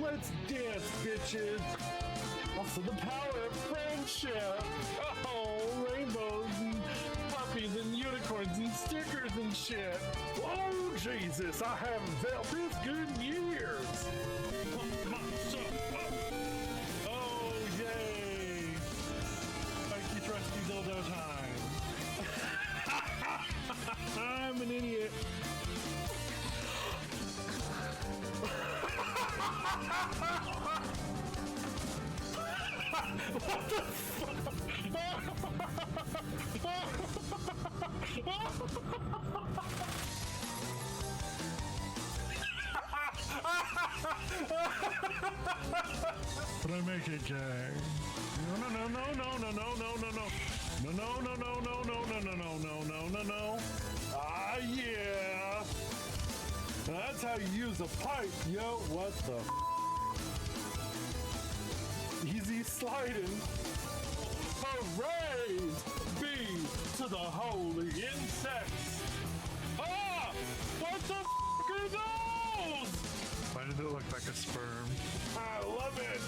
Let's dance, bitches. Also, the power of friendship. Oh, rainbows and puppies and unicorns and stickers and shit. Oh, Jesus, I haven't felt this good in years. Oh, yay. Thank you, trusty dildo time. I'm an idiot. What the fuck? But I make it gay. No, no, no, no, no, no, no, no, no, no. No, no, no, no, no, no, no, no, no, no, no, no, no. Ah, yeah. That's how you use a pipe, yo. What the? Easy sliding. Hooray! B to the holy insects. Ah! What the are those? Why did it look like a sperm? I love it.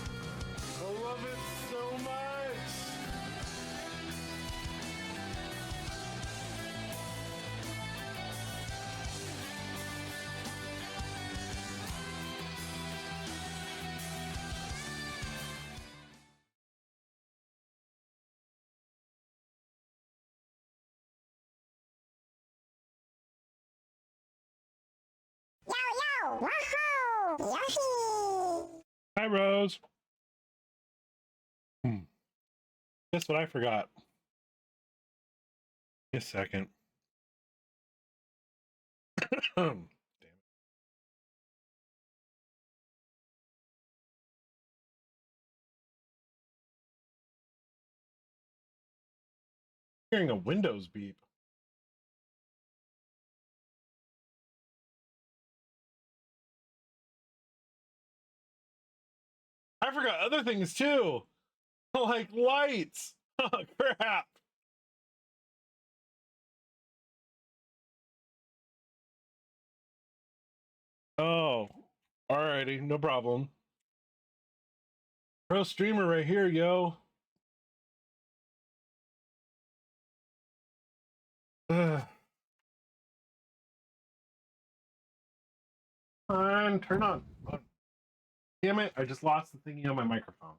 I love it so much. Woohoo! Yoshi! Hi, Rose. Guess what I forgot? Just a second. Damn it. Hearing a Windows beep. I forgot other things too, like lights. Oh, crap. Oh, alrighty, no problem. Pro streamer right here, yo. Ugh. Turn on. Damn it, I just lost the thingy on my microphone.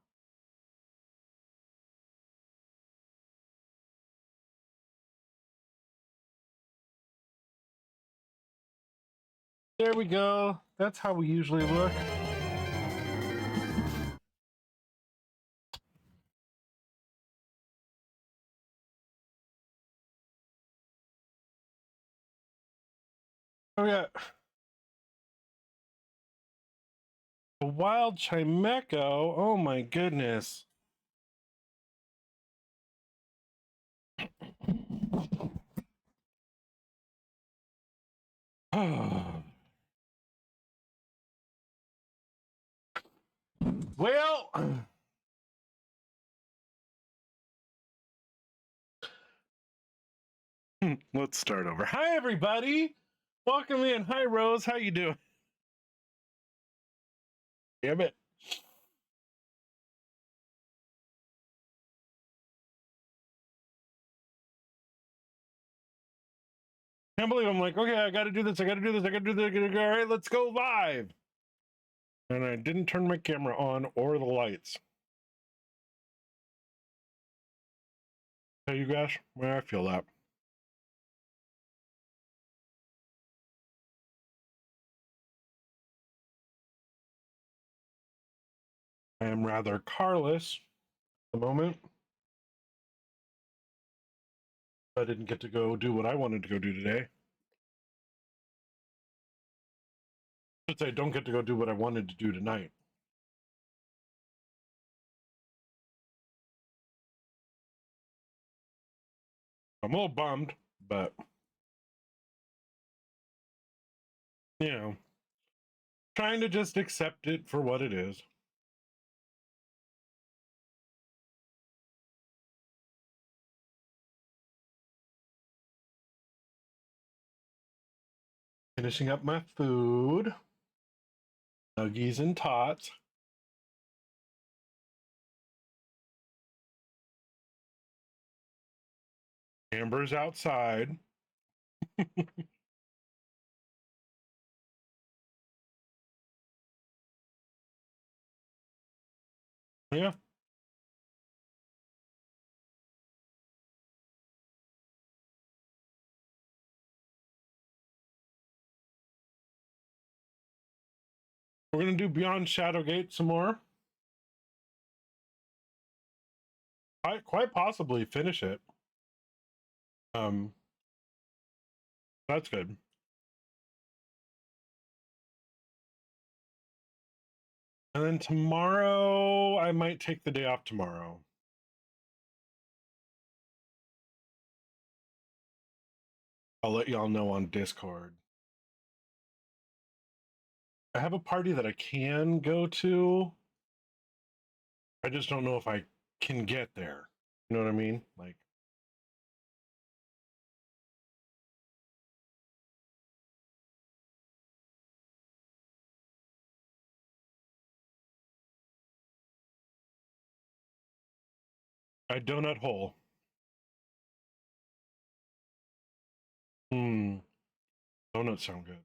There we go. That's how we usually look. Oh yeah. A wild Chimeco. Oh my goodness. Well, let's start over. Hi everybody. Welcome in. Hi Rose. How you doing? Damn it. Can't believe I'm like, okay, I gotta do this, I gotta do this, I gotta do this, all right, let's go live. And I didn't turn my camera on or the lights. Hey, you guys, well, I feel that. I am rather carless at the moment. I didn't get to go do what I wanted to go do today. I should say, don't get to go do what I wanted to do tonight. I'm a little bummed, but you know, trying to just accept it for what it is. Finishing up my food. Nuggies and tots. Amber's outside. Yeah. We're going to do Beyond Shadowgate some more. I quite possibly finish it. That's good. And then tomorrow, I might take the day off tomorrow. I'll let y'all know on Discord. I have a party that I can go to. I just don't know if I can get there. You know what I mean? Like, a donut hole. Donuts sound good.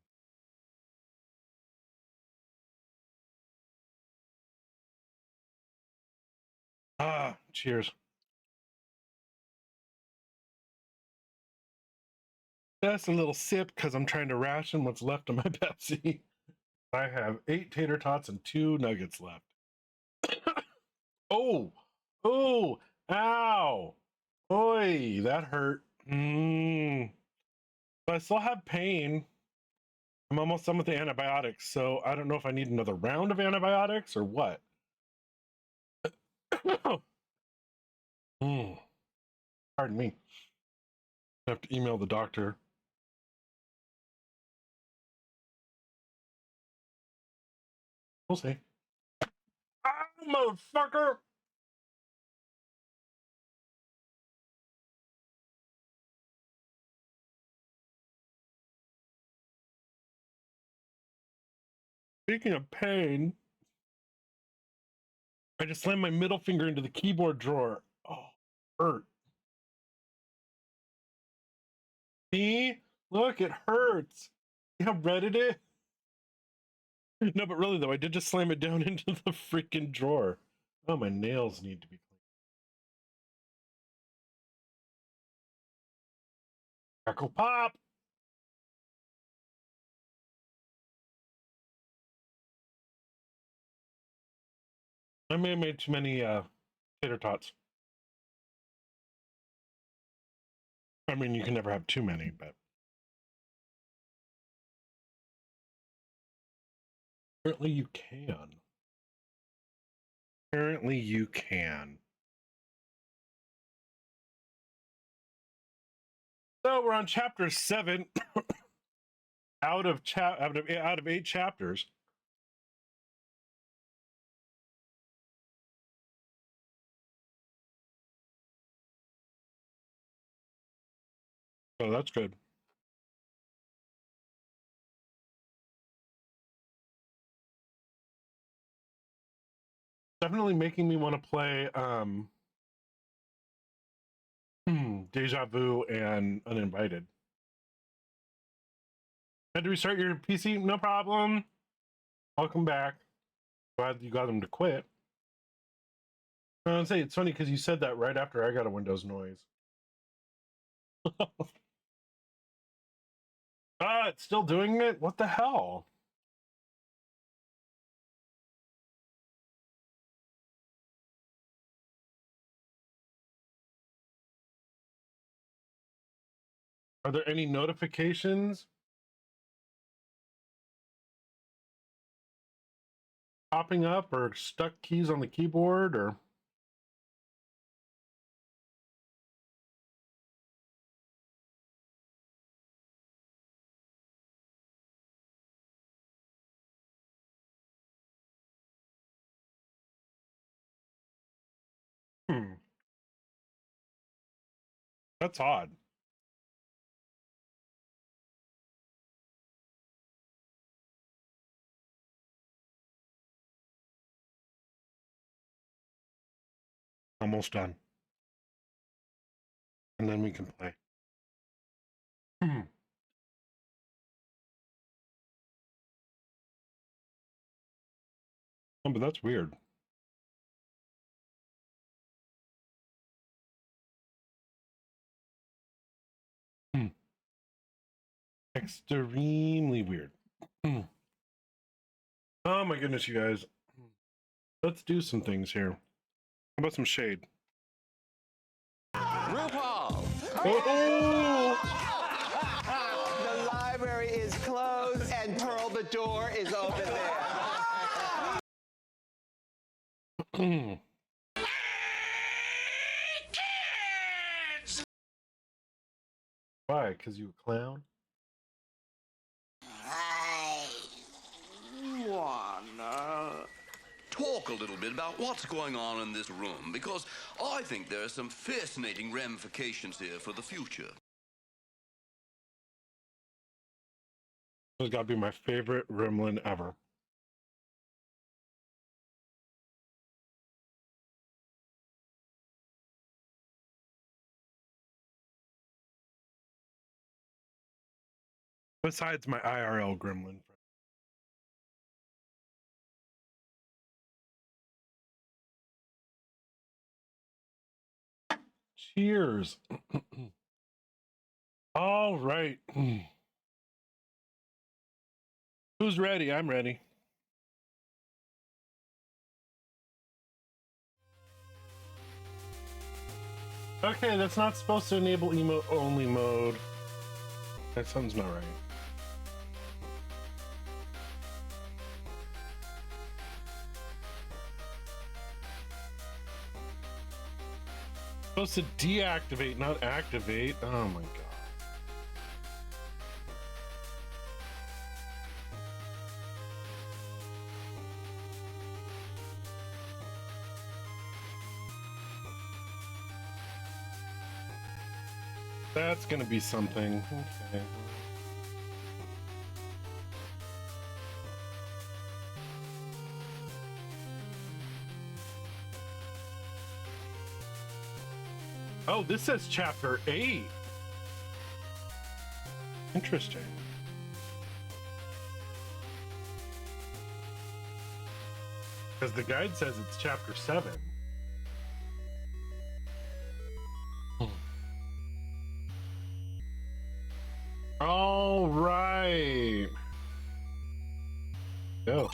Cheers. Just a little sip because I'm trying to ration what's left of my Pepsi. I have 8 tater tots and 2 nuggets left. Oh, ow. Oi, that hurt. But I still have pain. I'm almost done with the antibiotics, so I don't know if I need another round of antibiotics or what. Pardon me. I have to email the doctor. We'll see. Motherfucker! Speaking of pain, I just slammed my middle finger into the keyboard drawer. Oh, hurt. See? Look, it hurts. See how red it is? No, but really though, I did just slam it down into the freaking drawer. Oh, my nails need to be cleaned. Crackle pop! I may have made too many tater tots. I mean, you can never have too many, but apparently you can. Apparently you can. So we're on chapter 7 out of 8 chapters. So that's good. Definitely making me want to play Deja Vu and Uninvited. Had to restart your PC? No problem. Welcome back. Glad you got them to quit. I was say it's funny because you said that right after I got a Windows noise. It's still doing it? What the hell? Are there any notifications popping up or stuck keys on the keyboard or? That's odd. Almost done. And then we can play. Oh, but that's weird. Extremely weird. Oh my goodness, you guys. Let's do some things here. How about some shade? RuPaul! Oh! The library is closed and Pearl the door is over there. Why? Because you a clown? Wanna talk a little bit about what's going on in this room, because I think there are some fascinating ramifications here for the future. This has got to be my favorite Gremlin ever. Besides my IRL Gremlin. Cheers. All right. Who's ready? I'm ready. Okay, that's not supposed to enable emote only mode. That sounds not right. Supposed to deactivate, not activate. Oh my god. That's gonna be something. Okay. Oh, this says chapter 8. Interesting. Because the guide says it's chapter 7. All right. Go.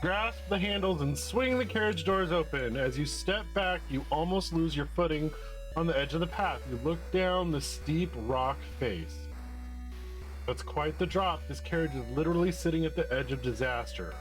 Grasp the handles and swing the carriage doors open. As you step back, you almost lose your footing on the edge of the path. You look down the steep rock face. That's quite the drop. This carriage is literally sitting at the edge of disaster.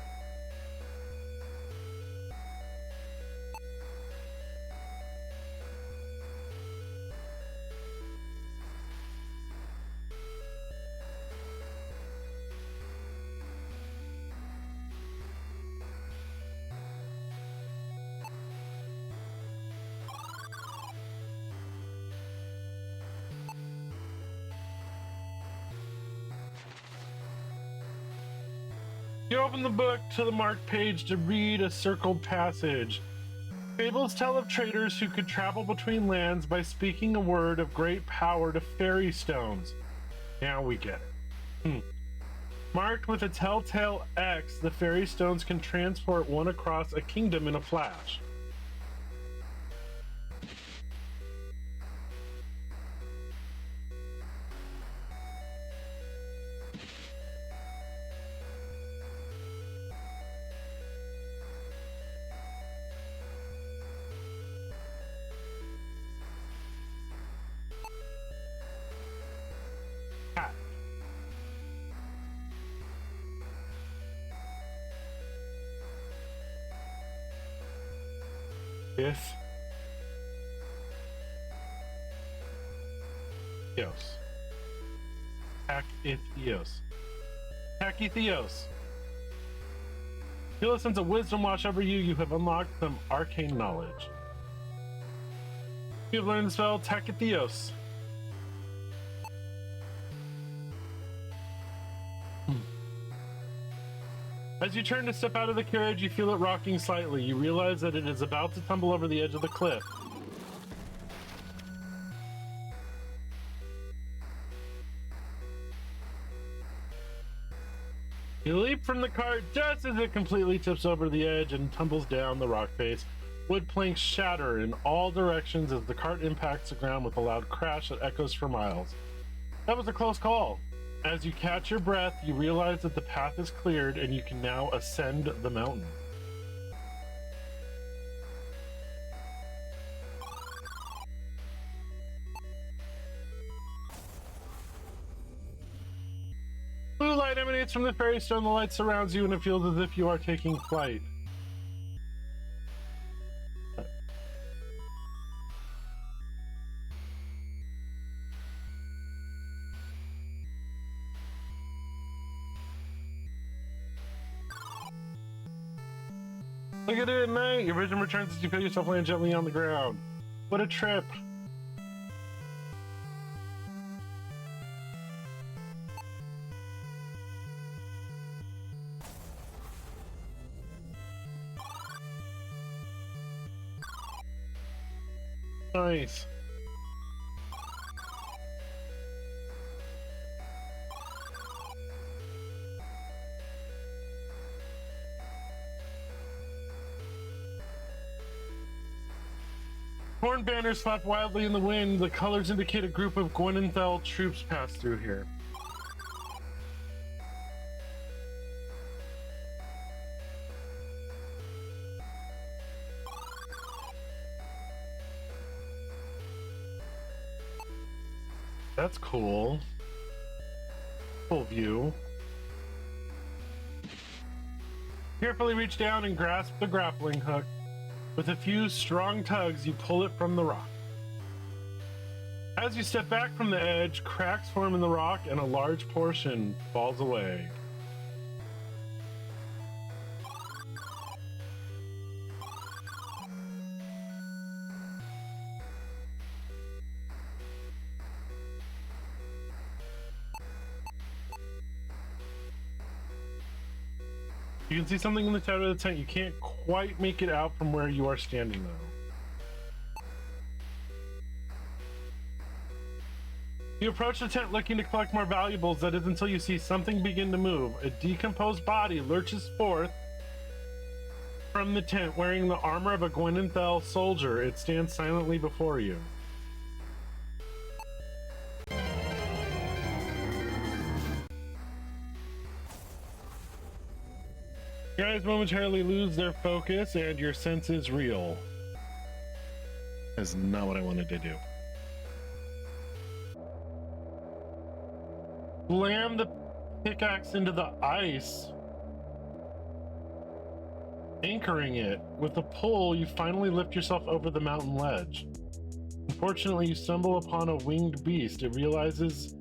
You open the book to the marked page to read a circled passage. Fables tell of traders who could travel between lands by speaking a word of great power to fairy stones. Now we get it. Marked with a telltale X, the fairy stones can transport one across a kingdom in a flash. Cat. If Theos. Theos. Theos. Feel a sense of wisdom wash over you. You have unlocked some arcane knowledge. You have learned the spell Theos. As you turn to step out of the carriage, you feel it rocking slightly. You realize that it is about to tumble over the edge of the cliff. You leap from the cart just as it completely tips over the edge and tumbles down the rock face. Wood planks shatter in all directions as the cart impacts the ground with a loud crash that echoes for miles. That was a close call. As you catch your breath, you realize that the path is cleared and you can now ascend the mountain. Blue light emanates from the fairy stone. The light surrounds you and it feels as if you are taking flight. Look at it at night. Your vision returns as you feel yourself land gently on the ground. What a trip. Nice. Horn banners flap wildly in the wind. The colors indicate a group of Gwenenthal troops pass through here. That's cool. Full view. Carefully reach down and grasp the grappling hook. With a few strong tugs, you pull it from the rock. As you step back from the edge, cracks form in the rock and a large portion falls away. You can see something in the shadow of the tent. You can't quite make it out from where you are standing, though. You approach the tent looking to collect more valuables. That is until you see something begin to move. A decomposed body lurches forth from the tent wearing the armor of a Gwenenthal soldier. It stands silently before you. Your eyes momentarily lose their focus and your senses reel. That's not what I wanted to do. Slam the pickaxe into the ice, anchoring it. With a pull, you finally lift yourself over the mountain ledge. Unfortunately, you stumble upon a winged beast. It releases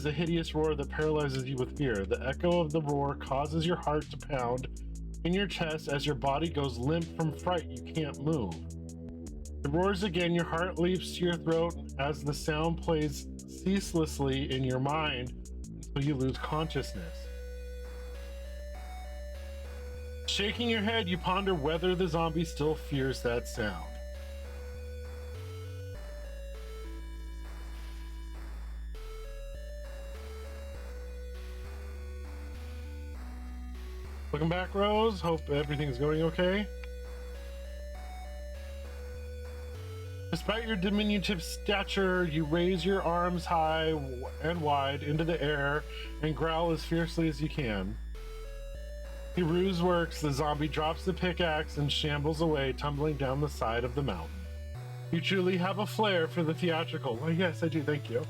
a hideous roar that paralyzes you with fear. The echo of the roar causes your heart to pound in your chest as your body goes limp from fright. You can't move. It roars again. Your heart leaps to your throat as the sound plays ceaselessly in your mind until you lose consciousness. Shaking your head, you ponder whether the zombie still fears that sound. Welcome back, Rose. Hope everything's going okay. Despite your diminutive stature, you raise your arms high and wide into the air and growl as fiercely as you can. Your ruse works. The zombie drops the pickaxe and shambles away, tumbling down the side of the mountain. You truly have a flair for the theatrical. Well, yes, I do. Thank you.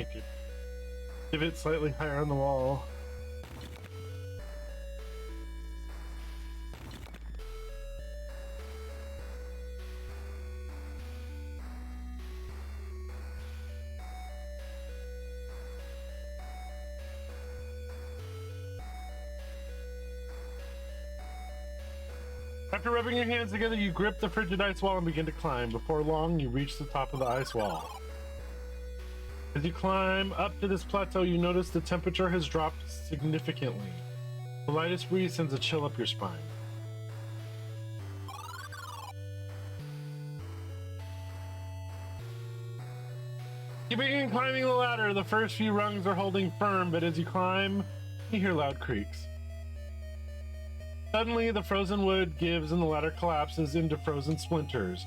You could pivot slightly higher on the wall. After rubbing your hands together, you grip the frigid ice wall and begin to climb. Before long, you reach the top of the ice wall. As you climb up to this plateau, you notice the temperature has dropped significantly. The lightest breeze sends a chill up your spine. You begin climbing the ladder. The first few rungs are holding firm, but as you climb, you hear loud creaks. Suddenly, the frozen wood gives and the ladder collapses into frozen splinters.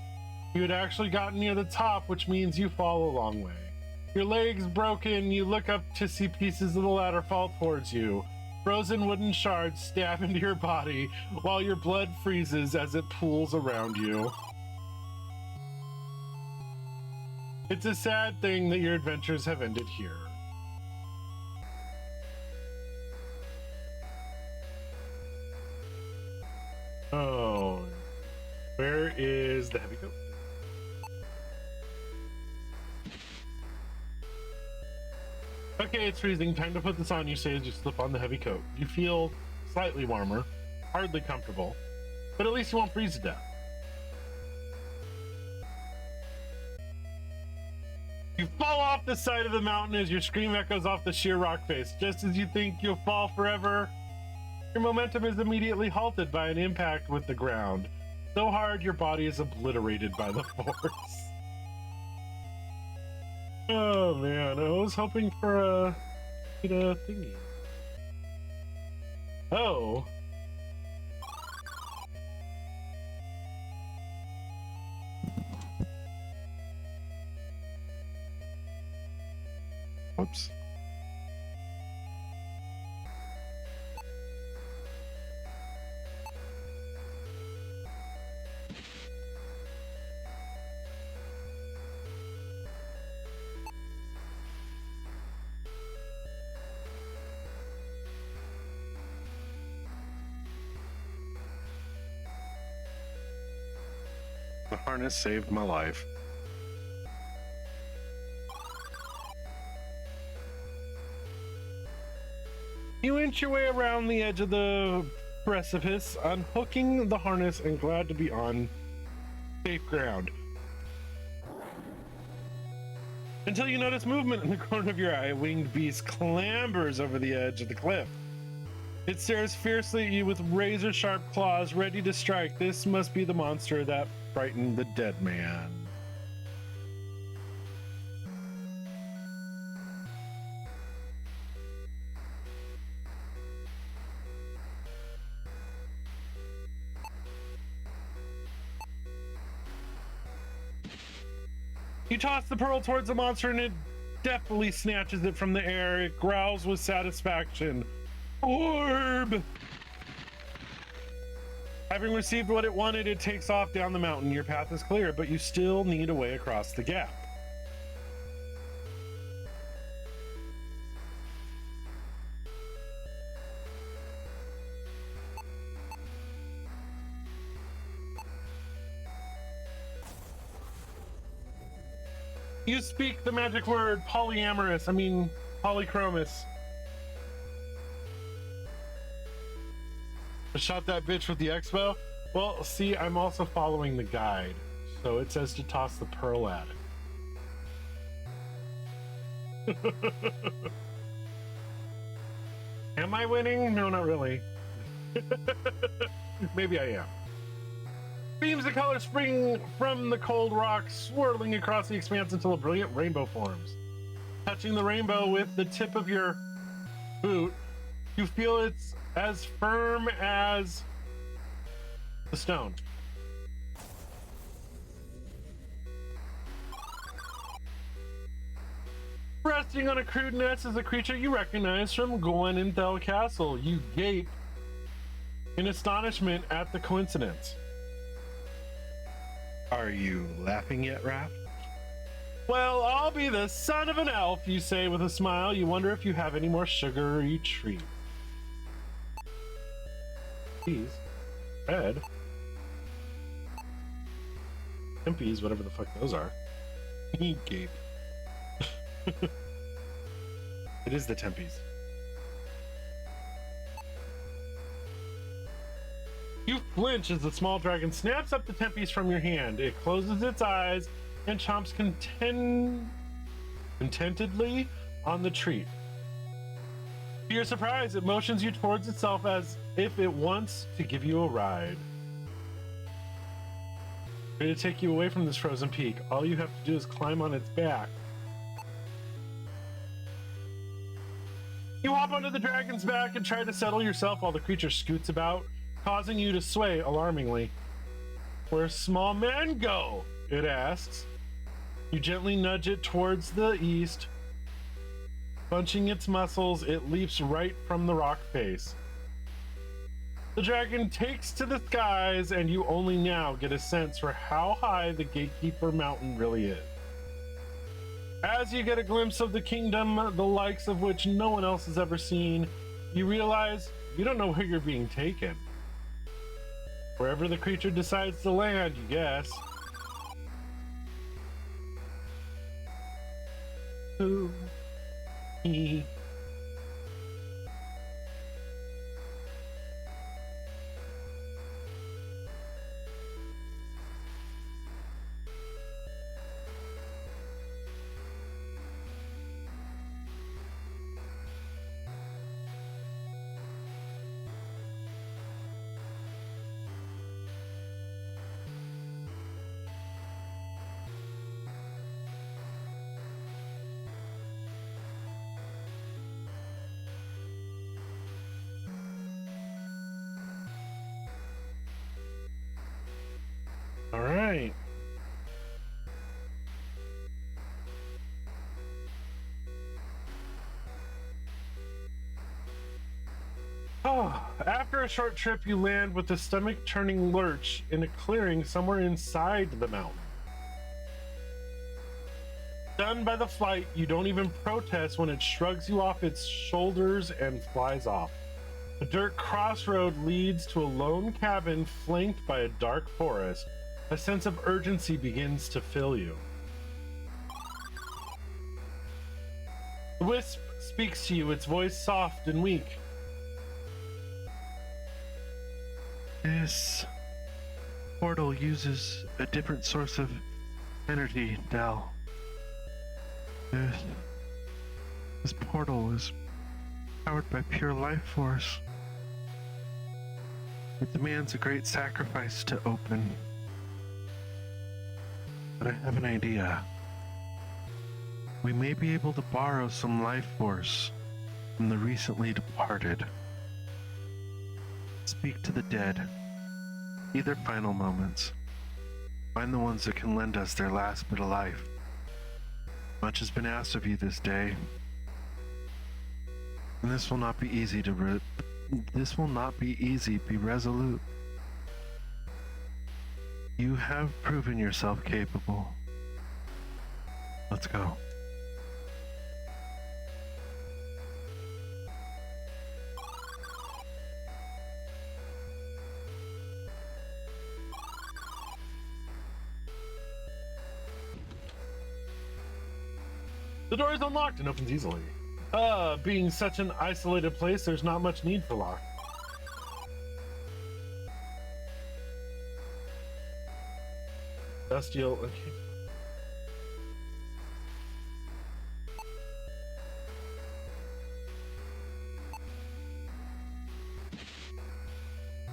You had actually gotten near the top, which means you fall a long way. Your legs broken, you look up to see pieces of the ladder fall towards you. Frozen wooden shards stab into your body while your blood freezes as it pools around you. It's a sad thing that your adventures have ended here. Oh, where is the heavy coat? Okay, it's freezing. Time to put this on, you say as you slip on the heavy coat. You feel slightly warmer, hardly comfortable, but at least you won't freeze to death. You fall off the side of the mountain as your scream echoes off the sheer rock face. Just as you think you'll fall forever, your momentum is immediately halted by an impact with the ground. So hard, your body is obliterated by the force. Oh man, I was hoping for a thingy. Oh. Whoops. The harness saved my life. You inch your way around the edge of the precipice, unhooking the harness and glad to be on safe ground. Until you notice movement in the corner of your eye. A winged beast clambers over the edge of the cliff. It stares fiercely at you with razor-sharp claws ready to strike. This must be the monster that frightened the dead man. You toss the pearl towards the monster and it deftly snatches it from the air. It growls with satisfaction. Orb! Having received what it wanted, it takes off down the mountain. Your path is clear, but you still need a way across the gap. You speak the magic word polychromous. I shot that bitch with the expo. Well, see, I'm also following the guide, so it says to toss the pearl at it. Am I winning? No, not really. Maybe I am. Beams of color spring from the cold rock, swirling across the expanse until a brilliant rainbow forms. Touching the rainbow with the tip of your boot, you feel it's as firm as the stone. Resting on a crude nest is a creature you recognize from Gwenenthal Castle. You gape in astonishment at the coincidence. Are you laughing yet, Raph? Well, I'll be the son of an elf, you say with a smile. You wonder if you have any more sugary treats. These. Red. Tempies, whatever the fuck those are. Gape. It is the Tempies. You flinch as the small dragon snaps up the Tempies from your hand. It closes its eyes and chomps contentedly on the treat. To your surprise, it motions you towards itself as if it wants to give you a ride. Ready to take you away from this frozen peak. All you have to do is climb on its back. You hop onto the dragon's back and try to settle yourself while the creature scoots about, causing you to sway alarmingly. Where small men go? It asks. You gently nudge it towards the east. Bunching its muscles, it leaps right from the rock face. The dragon takes to the skies, and you only now get a sense for how high the Gatekeeper Mountain really is. As you get a glimpse of the kingdom, the likes of which no one else has ever seen, you realize you don't know where you're being taken. Wherever the creature decides to land, you guess. Ooh. Hee. All right. Oh, after a short trip, you land with a stomach-turning lurch in a clearing somewhere inside the mountain. Stunned by the flight, you don't even protest when it shrugs you off its shoulders and flies off. A dirt crossroad leads to a lone cabin flanked by a dark forest. A sense of urgency begins to fill you. The wisp speaks to you, its voice soft and weak. This portal uses a different source of energy, Dal. This portal is powered by pure life force. It demands a great sacrifice to open. But I have an idea. We may be able to borrow some life force from the recently departed. Speak to the dead. Be their final moments. Find the ones that can lend us their last bit of life. Much has been asked of you this day. And this will not be easy to be resolute. You have proven yourself capable. Let's go. The door is unlocked and opens easily. Being such an isolated place, there's not much need for lock. Bestial, okay.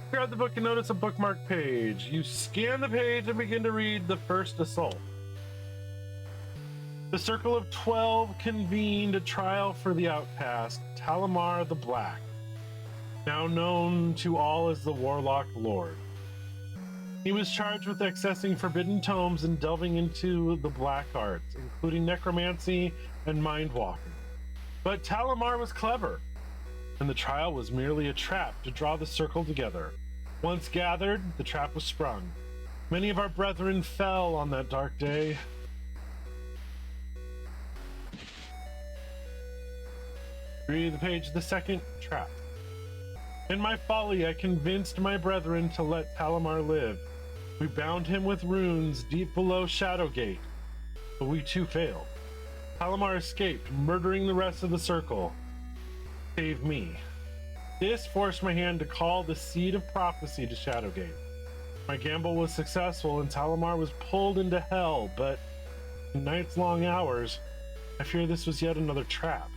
Grab the book and notice a bookmark page. You scan the page and begin to read the first assault. The Circle of 12 convened a trial for the outcast, Talamar the Black, now known to all as the Warlock Lord. He was charged with accessing forbidden tomes and delving into the black arts, including necromancy and mind-walking. But Talamar was clever, and the trial was merely a trap to draw the circle together. Once gathered, the trap was sprung. Many of our brethren fell on that dark day. Read the page, the second trap. In my folly, I convinced my brethren to let Talamar live. We bound him with runes deep below Shadowgate, but we too failed. Talamar escaped, murdering the rest of the circle. Save me. This forced my hand to call the seed of prophecy to Shadowgate. My gamble was successful and Talamar was pulled into hell, but in night's long hours, I fear this was yet another trap.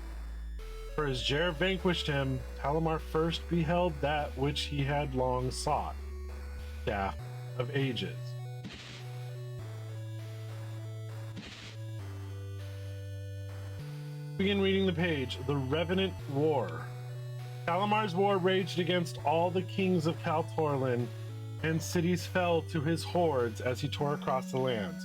For as Jer vanquished him, Talamar first beheld that which he had long sought, Staff of Ages. Begin reading the page, The Revenant War. Talamar's war raged against all the kings of Kaltorlin, and cities fell to his hordes as he tore across the lands.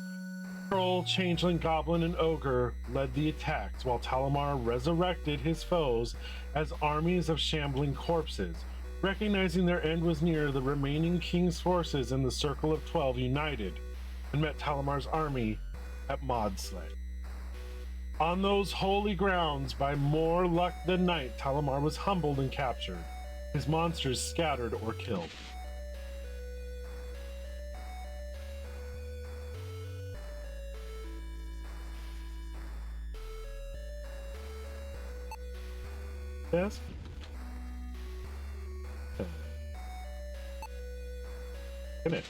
Troll, changeling, goblin, and ogre led the attacks, while Talamar resurrected his foes as armies of shambling corpses. Recognizing their end was near, the remaining king's forces in the Circle of 12 united and met Talamar's army at Maudsley. On those holy grounds, by more luck than night, Talamar was humbled and captured, his monsters scattered or killed. Yes? Look at it.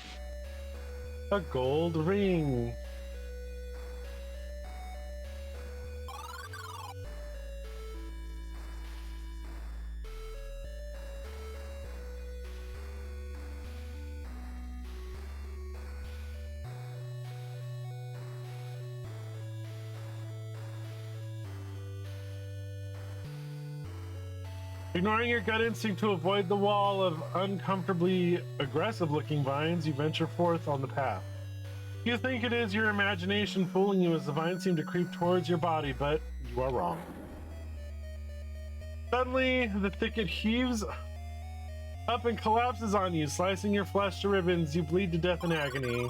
A gold ring. Ignoring your gut instinct to avoid the wall of uncomfortably aggressive-looking vines, you venture forth on the path. You think it is your imagination fooling you as the vines seem to creep towards your body, but you are wrong. Suddenly, the thicket heaves up and collapses on you, slicing your flesh to ribbons. You bleed to death in agony.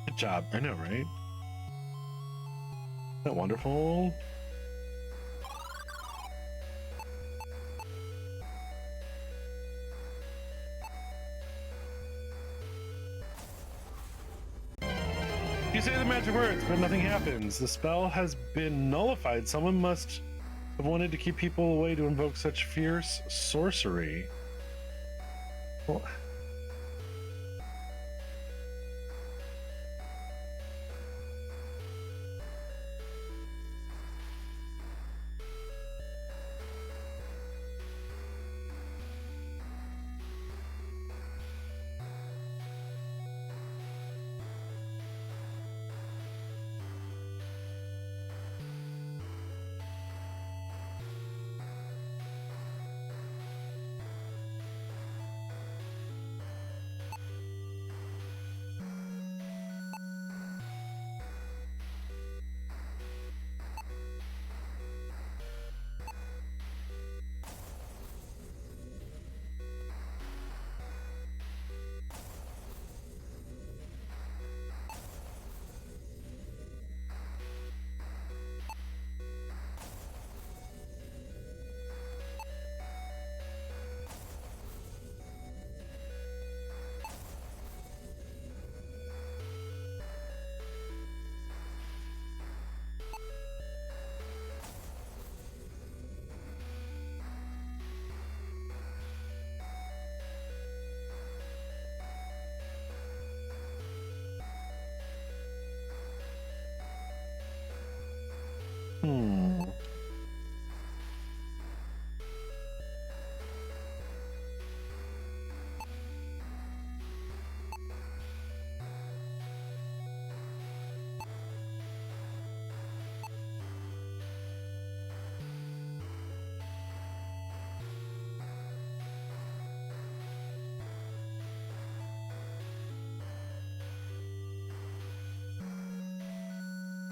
Good job. I know, right? Isn't that wonderful? You say the magic words, but nothing happens. The spell has been nullified. Someone must have wanted to keep people away to invoke such fierce sorcery. Well,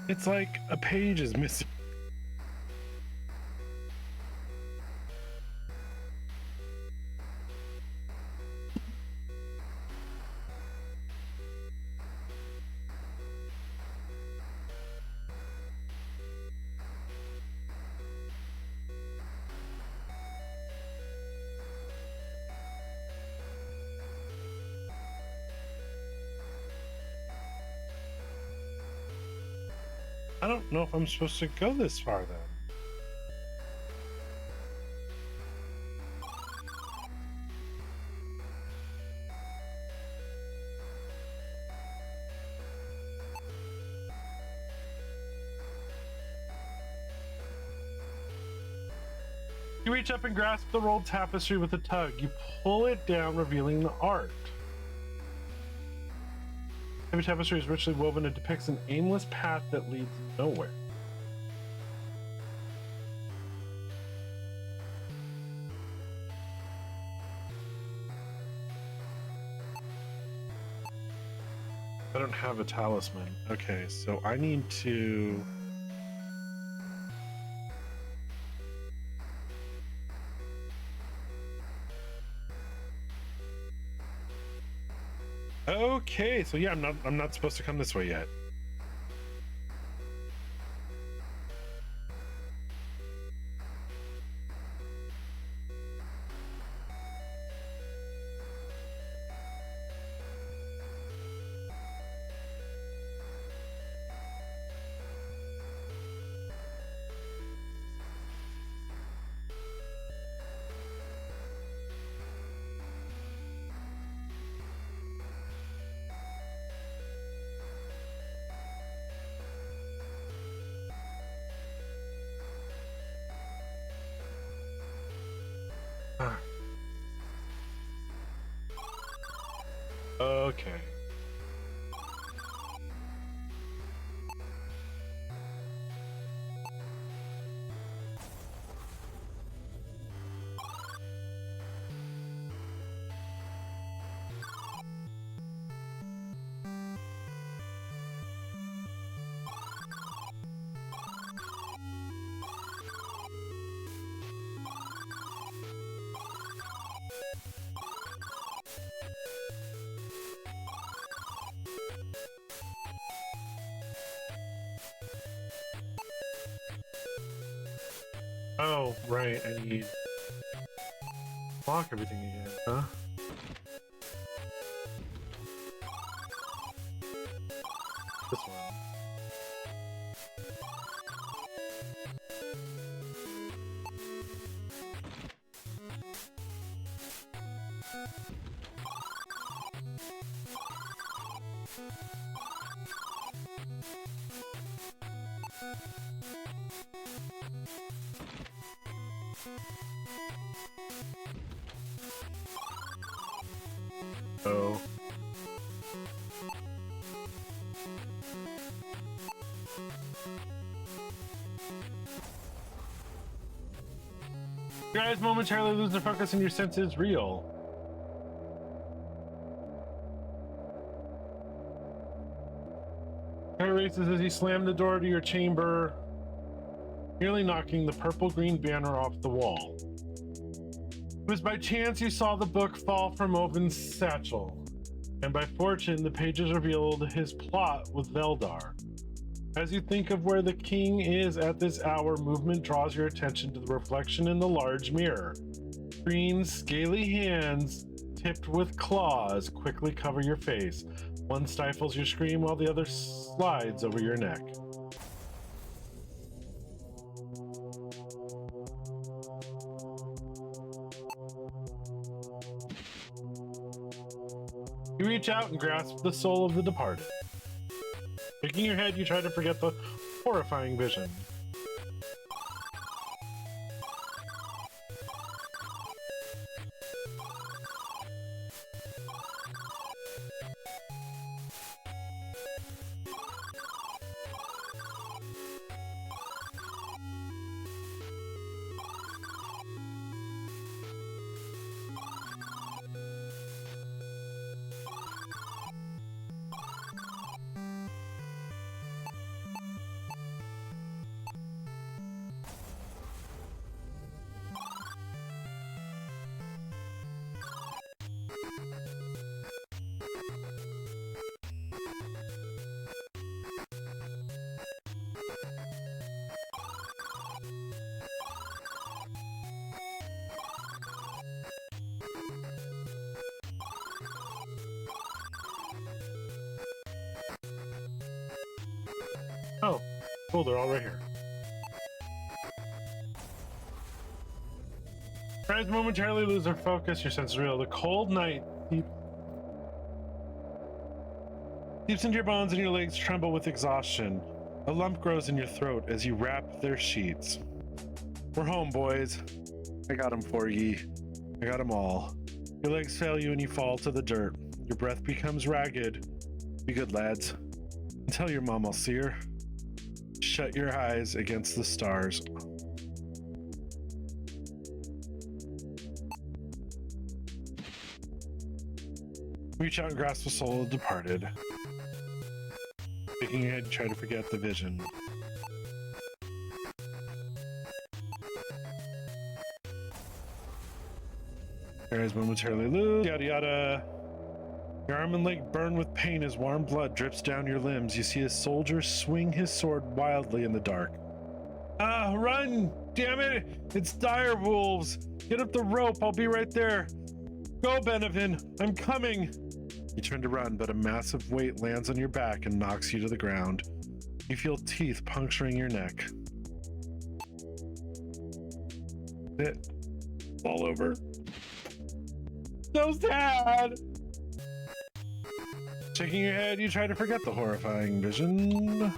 it's like a page is missing. I don't know if I'm supposed to go this far then. You reach up and grasp the rolled tapestry with a tug. You pull it down, revealing the art. Every tapestry is richly woven and depicts an aimless path that leads nowhere. I don't have a talisman. Okay, so I need to... Okay, so yeah, I'm not supposed to come this way yet. Okay. Oh, right, I need to block everything again, huh? This one. Oh. Your eyes momentarily lose their focus and your sense is real. Hair races as you slam the door to your chamber, nearly knocking the purple-green banner off the wall. It was by chance you saw the book fall from Oven's satchel, and by fortune the pages revealed his plot with Veldar. As you think of where the king is at this hour, movement draws your attention to the reflection in the large mirror. Green, scaly hands tipped with claws quickly cover your face. One stifles your scream while the other slides over your neck. You reach out and grasp the soul of the departed. Shaking your head, you try to forget the horrifying vision. Cool, they're all right here. Your eyes momentarily lose their focus, your sense is real. The cold night seeps into your bones and your legs tremble with exhaustion. A lump grows in your throat as you wrap their sheets. We're home, boys. I got 'em for ye. I got 'em all. Your legs fail you and you fall to the dirt. Your breath becomes ragged. Be good, lads. And tell your mom I'll see her. Shut your eyes against the stars. Reach out and grasp the soul of the departed. Shaking your head, try to forget the vision. Your eyes momentarily lose, yada yada. Your arm and leg burn with pain as warm blood drips down your limbs. You see a soldier swing his sword wildly in the dark. Ah, run! Damn it! It's dire wolves! Get up the rope, I'll be right there. Go, Benevin, I'm coming! You turn to run, but a massive weight lands on your back and knocks you to the ground. You feel teeth puncturing your neck. It all over. So sad! Shaking your head, you try to forget the horrifying vision.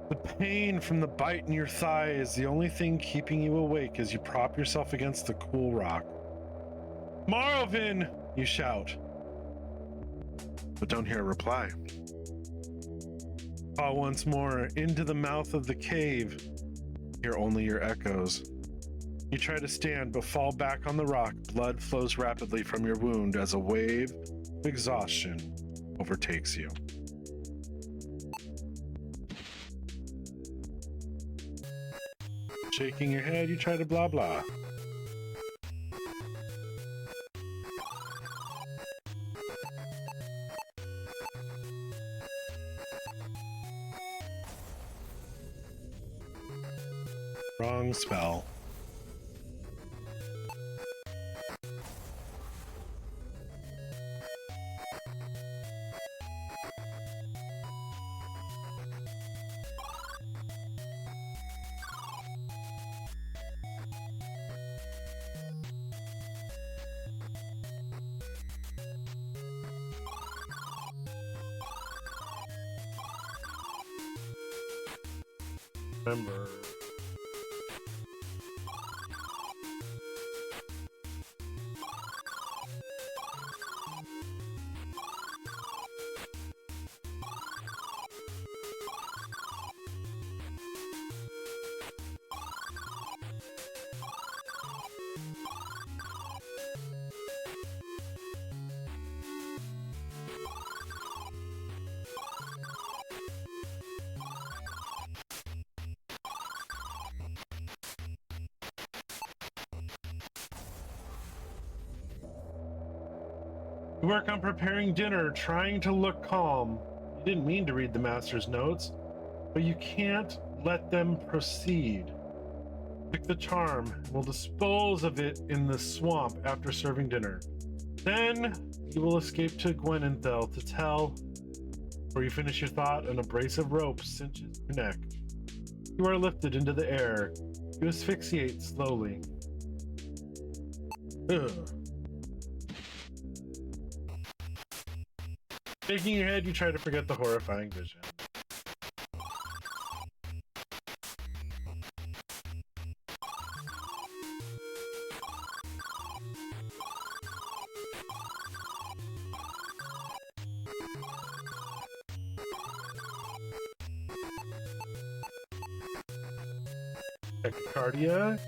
The pain from the bite in your thigh is the only thing keeping you awake as you prop yourself against the cool rock. Morrowind! You shout, but don't hear a reply. Call once more into the mouth of the cave. Hear only your echoes. You try to stand but fall back on the rock. Blood flows rapidly from your wound as a wave of exhaustion overtakes you. Shaking your head, you try to blah blah. Wrong spell. Remember. You work on preparing dinner, trying to look calm. You didn't mean to read the master's notes, but you can't let them proceed. Pick the charm, and we'll dispose of it in the swamp after serving dinner. Then you will escape to Gwenenthel to tell, where you finish your thought, an abrasive rope cinches your neck. You are lifted into the air. You asphyxiate slowly. Ugh. Shaking your head, you try to forget the horrifying vision. Tachycardia?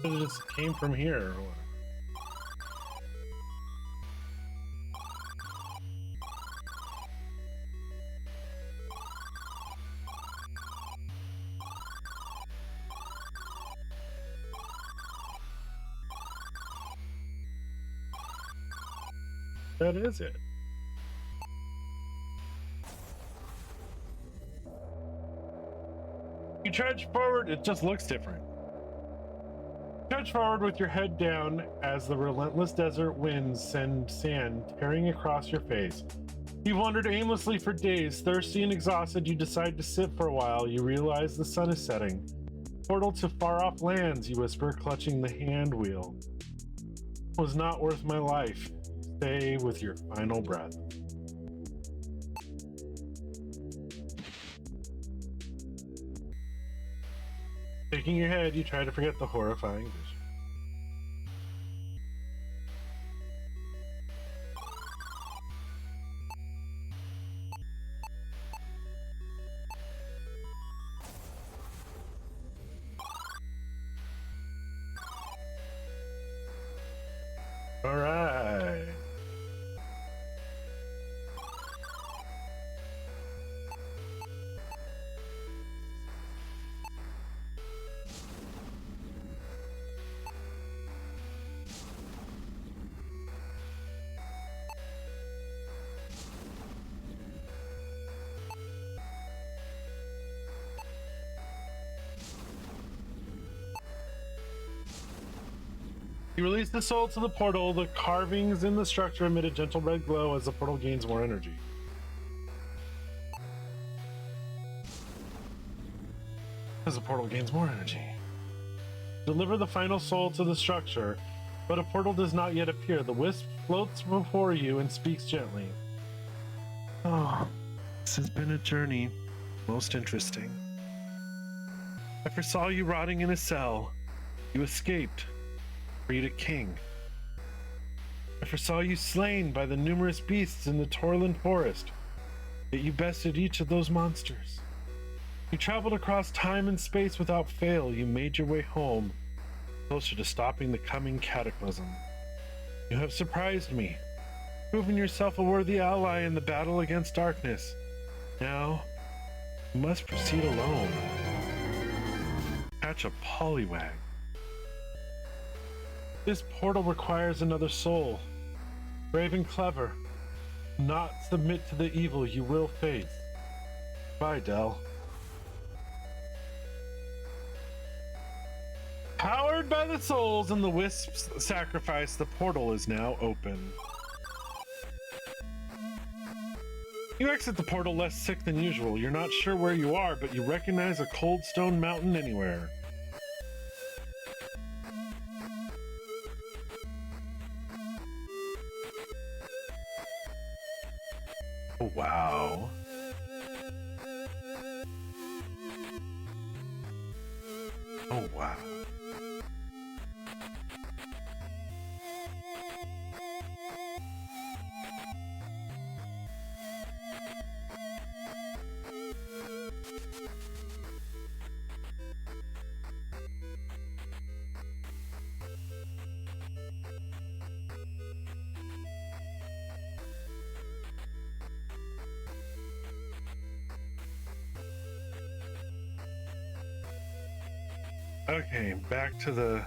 It just came from here. That is it. You trudge forward, it just looks different. Trudge forward with your head down as the relentless desert winds send sand tearing across your face. You've wandered aimlessly for days. Thirsty and exhausted, you decide to sit for a while. You realize the sun is setting. Portal to far-off lands, you whisper, clutching the hand wheel. Was not worth my life. Stay with your final breath. Shaking your head, you try to forget the horrifying vision. All right. You release the soul to the portal. The carvings in the structure emit a gentle red glow as the portal gains more energy. As the portal gains more energy. Deliver the final soul to the structure, but a portal does not yet appear. The wisp floats before you and speaks gently. Oh, this has been a journey. Most interesting. I foresaw you rotting in a cell. You escaped. Freed a king. I foresaw you slain by the numerous beasts in the Torland forest, yet you bested each of those monsters. You traveled across time and space without fail. You made your way home, closer to stopping the coming cataclysm. You have surprised me, proven yourself a worthy ally in the battle against darkness. Now, you must proceed alone. Catch a pollywag. This portal requires another soul. Brave and clever. Not submit to the evil you will face. Bye, Del. Powered by the souls and the wisp's sacrifice, the portal is now open. You exit the portal less sick than usual. You're not sure where you are, but you recognize a cold stone mountain anywhere. Oh, wow. Oh, wow. Okay, back to the...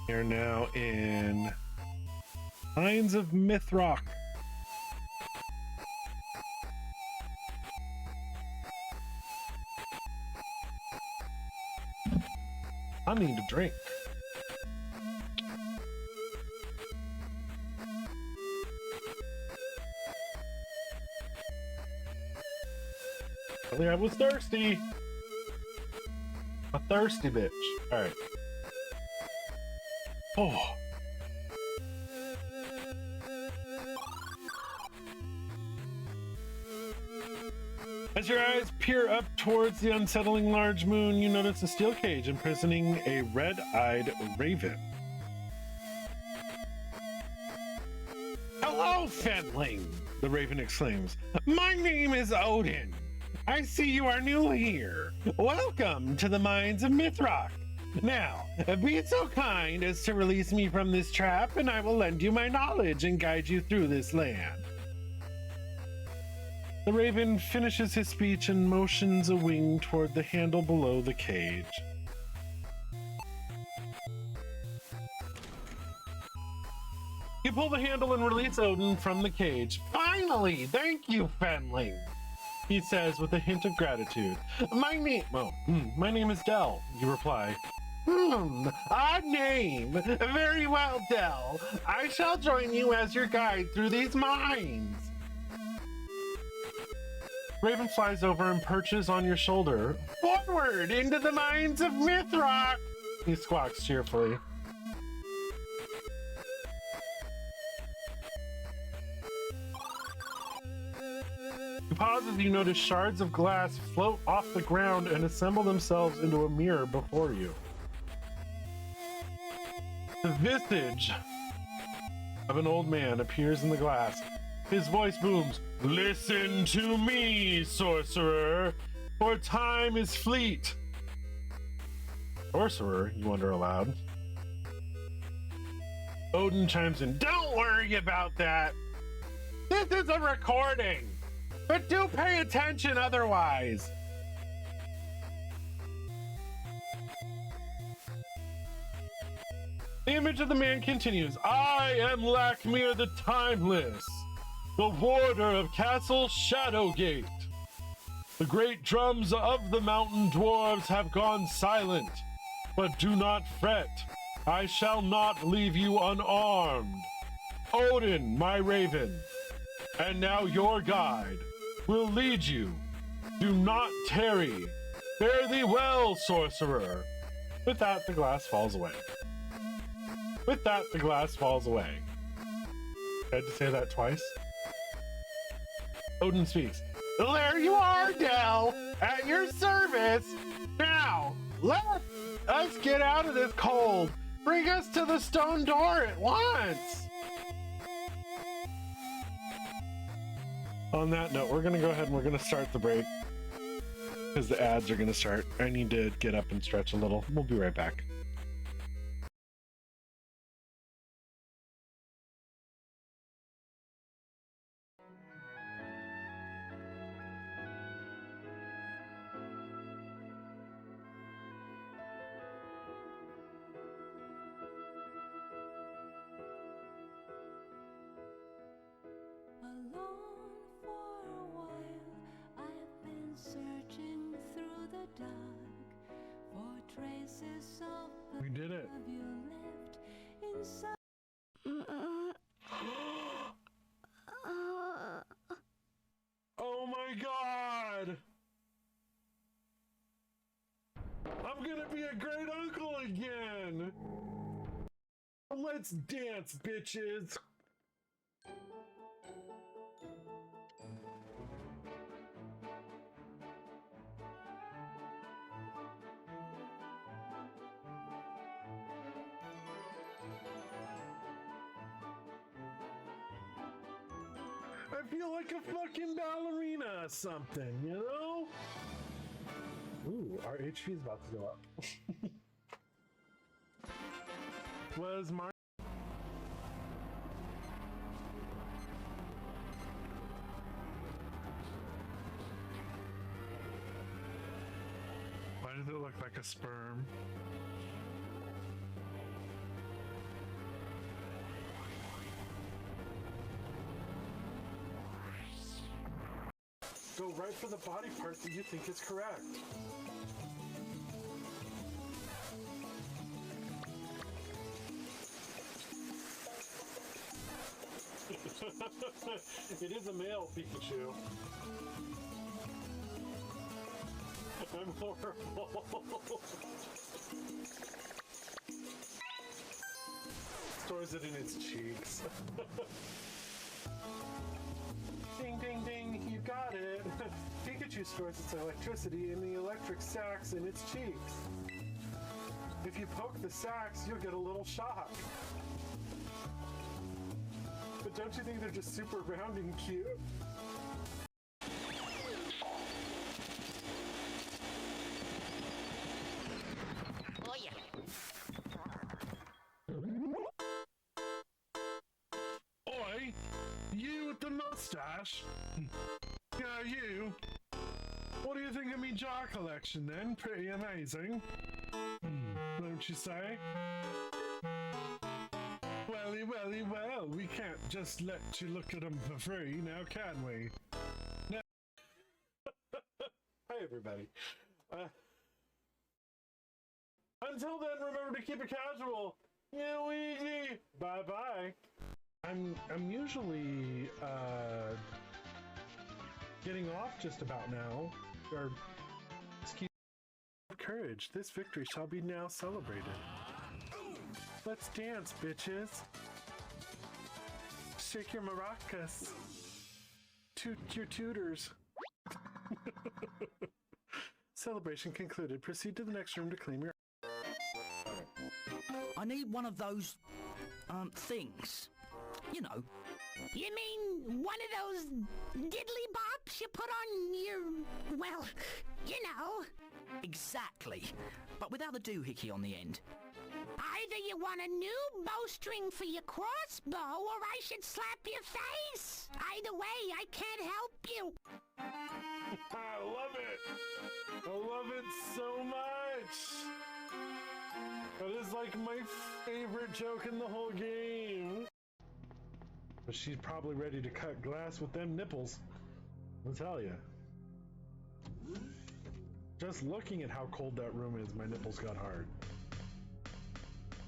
You're now in Mines of Mythrock. I need a drink. I was thirsty. A thirsty bitch. All right. Oh. As your eyes peer up towards the unsettling large moon, you notice a steel cage imprisoning a red-eyed raven. Hello, Fenling! The raven exclaims. My name is Odin. I see you are new here. Welcome to the Mines of Mythrock. Now, be so kind as to release me from this trap, and I will lend you my knowledge and guide you through this land. The raven finishes his speech and motions a wing toward the handle below the cage. You pull the handle and release Odin from the cage. Finally! Thank you, Fenling! He says with a hint of gratitude. My name is Dell, you reply. Odd name. Very well, Dell. I shall join you as your guide through these mines. Raven flies over and perches on your shoulder. Forward into the mines of Mythrock, he squawks cheerfully. You pause as you notice shards of glass float off the ground and assemble themselves into a mirror before you. The visage of an old man appears in the glass. His voice booms, "Listen to me, sorcerer, for time is fleet." Sorcerer, you wonder aloud. Odin chimes in, "Don't worry about that. This is a recording, but do pay attention otherwise." The image of the man continues, "I am Lakmir the Timeless, the warder of Castle Shadowgate. The great drums of the mountain dwarves have gone silent, but do not fret. I shall not leave you unarmed. Odin, my raven, and now your guide, will lead you. Do not tarry. Fare thee well, sorcerer." With that, the glass falls away. With that, the glass falls away. I had to say that twice. Odin speaks. "There you are, Dell, at your service. Now, let us get out of this cold. Bring us to the stone door at once." On that note, we're going to go ahead and we're going to start the break because the ads are going to start. I need to get up and stretch a little. We'll be right back. Alone for a while, I've been searching through the dark for traces of the We did it. love you left inside. Oh my god! I'm gonna be a great uncle again! Let's dance, bitches! I feel like a fucking ballerina or something, you know? Ooh, our HP is about to go up. Was Mar- Why does it look like a sperm? Go right for the body part that you think is correct. It is a male Pikachu. I'm horrible. Stores it in its cheeks. Ding, ding, ding, you got it. Pikachu stores its electricity in the electric sacs in its cheeks. If you poke the sacs, you'll get a little shock. But don't you think they're just super round and cute? Oh yeah. Oi, you with the mustache. Yeah, you. What do you think of me jar collection then? Pretty amazing. Don't you say? Well, we can't just let you look at them for free now, can we? No. Hi, everybody. Until then, remember to keep it casual. Yeah, Luigi. Bye-bye. I'm usually, getting off just about now. Or, excuse me. Courage. This victory shall be now celebrated. Let's dance, bitches. Shake your maracas. Toot your tutors. Celebration concluded. Proceed to the next room to claim your... I need one of those, things. You know. You mean one of those diddly bops you put on your, well, you know. Exactly. But without the doohickey on the end. Either you want a new bowstring for your crossbow, or I should slap your face. Either way, I can't help you. I love it. I love it so much. That is like my favorite joke in the whole game. But she's probably ready to cut glass with them nipples. I'll tell you. Just looking at how cold that room is, my nipples got hard.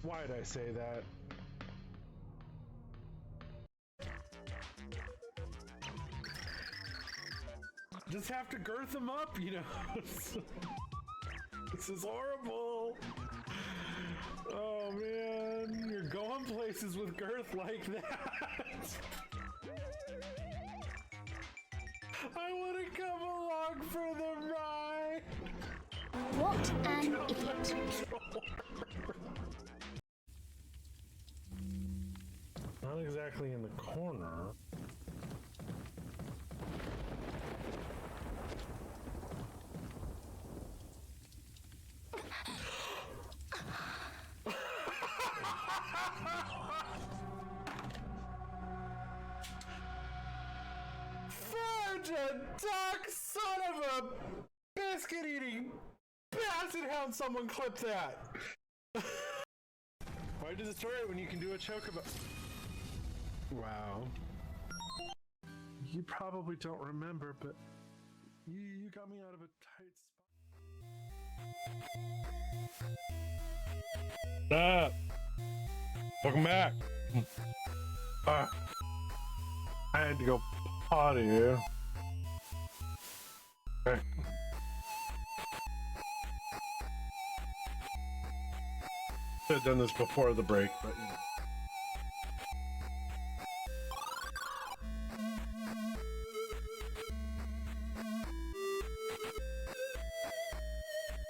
Why'd I say that? Just have to girth them up, you know. This is horrible. Oh man, you're going places with girth like that. I want to come along for the ride. What an idiot. Not exactly in the corner. Fudge, duck, son of a biscuit-eating basset hound! Someone clip that. Why destroy it when you can do a chocobo? Wow. You probably don't remember, but you got me out of a tight spot. Stop. Welcome back. I had to go potty. Okay. Should have done this before the break, but you know.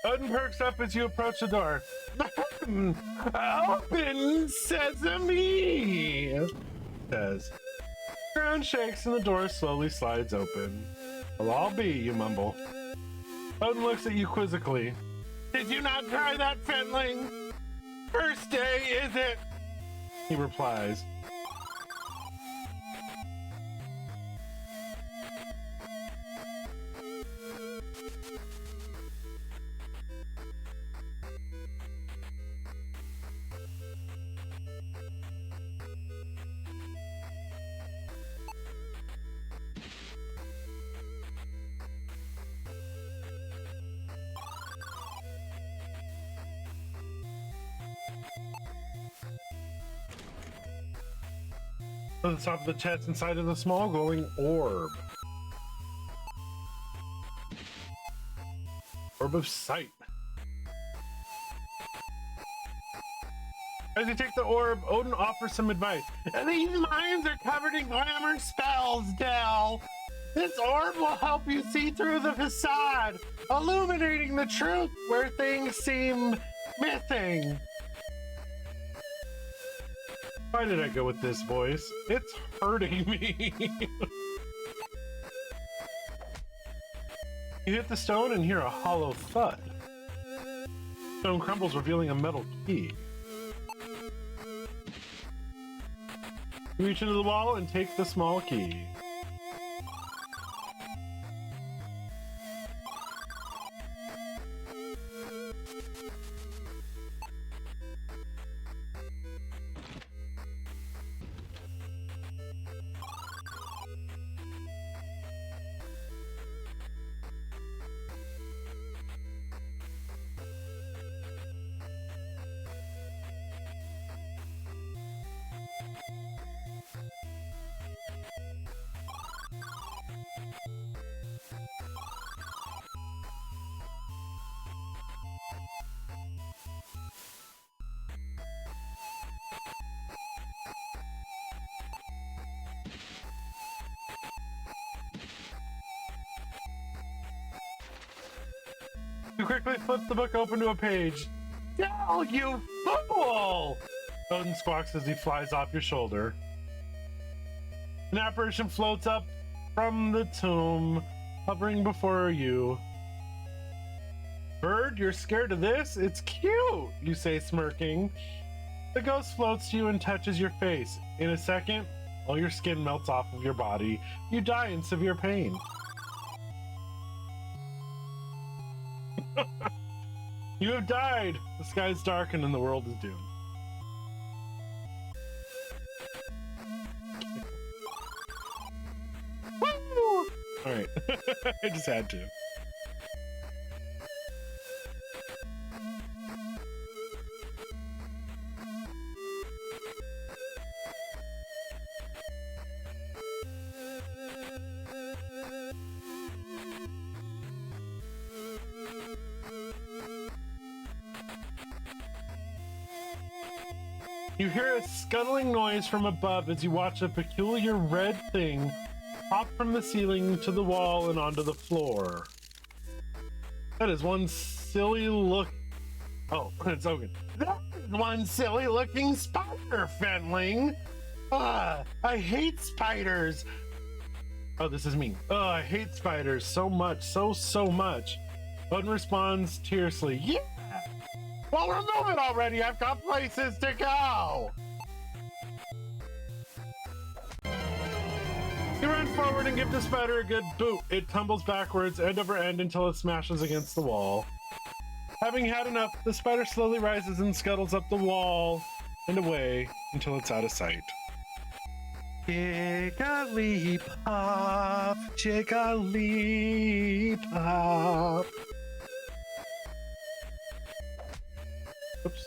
Button perks up as you approach the door. Open sesame! Says. Ground shakes and the door slowly slides open. Well, I'll be, you mumble. Odin looks at you quizzically. Did you not try that, Fenling? First day, is it? He replies. To the top of the chest inside of the small glowing orb. Orb of sight. As you take the orb, Odin offers some advice. These mines are covered in glamour spells, Del. This orb will help you see through the facade, illuminating the truth where things seem missing. Why did I go with this voice? It's hurting me. You hit the stone and hear a hollow thud. Stone crumbles, revealing a metal key. You reach into the wall and take the small key. You quickly flip the book open to a page. Dell, you fool! Odin squawks as he flies off your shoulder. An apparition floats up from the tomb, hovering before you. Bird, you're scared of this? It's cute, you say, smirking. The ghost floats to you and touches your face. In a second, all your skin melts off of your body. You die in severe pain. You have died. The sky is darkened and the world is doomed. Woo! All right, I just had to. You hear a scuttling noise from above as you watch a peculiar red thing hop from the ceiling to the wall and onto the floor. That is one silly look. Oh, it's Ogun. That is one silly looking spider, Fenling. I hate spiders. Oh, this is me. I hate spiders so much, so much. Odin responds tearfully. Yeah! Well, remove it already. I've got places to go. You run forward and give the spider a good boot. It tumbles backwards, end over end, until it smashes against the wall. Having had enough, the spider slowly rises and scuttles up the wall and away until it's out of sight. Jigglypuff, Jigglypuff. Oops.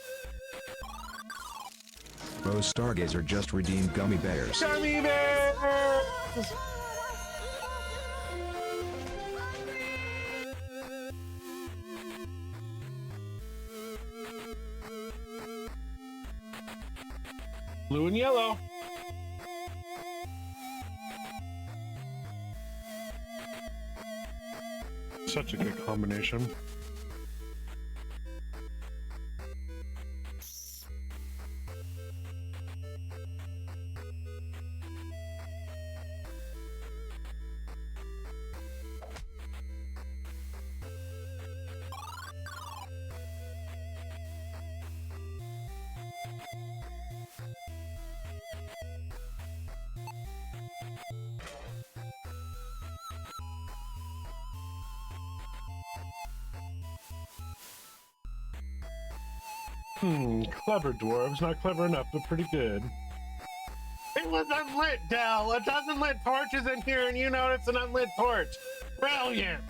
Rose Stargazer just redeemed gummy bears. Gummy bears! Blue and yellow. Such a good combination. Clever dwarves. Not clever enough, but pretty good. It was unlit, Dell. A dozen lit torches in here, and you notice an unlit torch. Brilliant!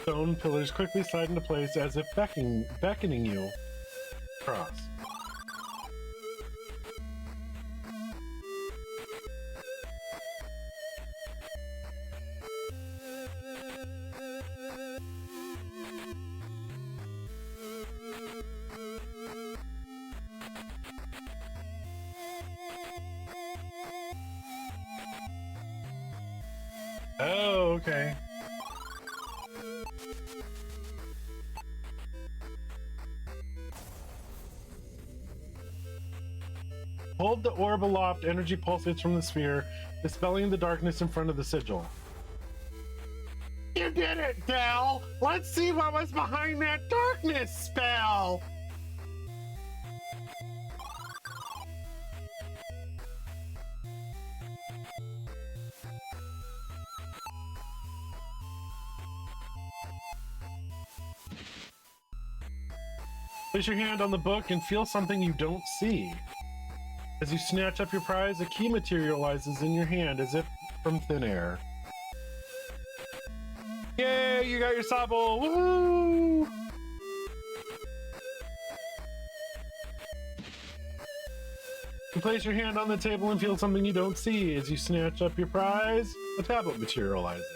Stone pillars quickly slide into place as if beckoning you across. Oh, okay. Hold the orb aloft, energy pulsates from the sphere, dispelling the darkness in front of the sigil. You did it, Dell! Let's see what was behind that darkness spell! Place your hand on the book and feel something you don't see. As you snatch up your prize, a key materializes in your hand as if from thin air. Yay, you got your sable! Woohoo! You place your hand on the table and feel something you don't see. As you snatch up your prize, a tablet materializes.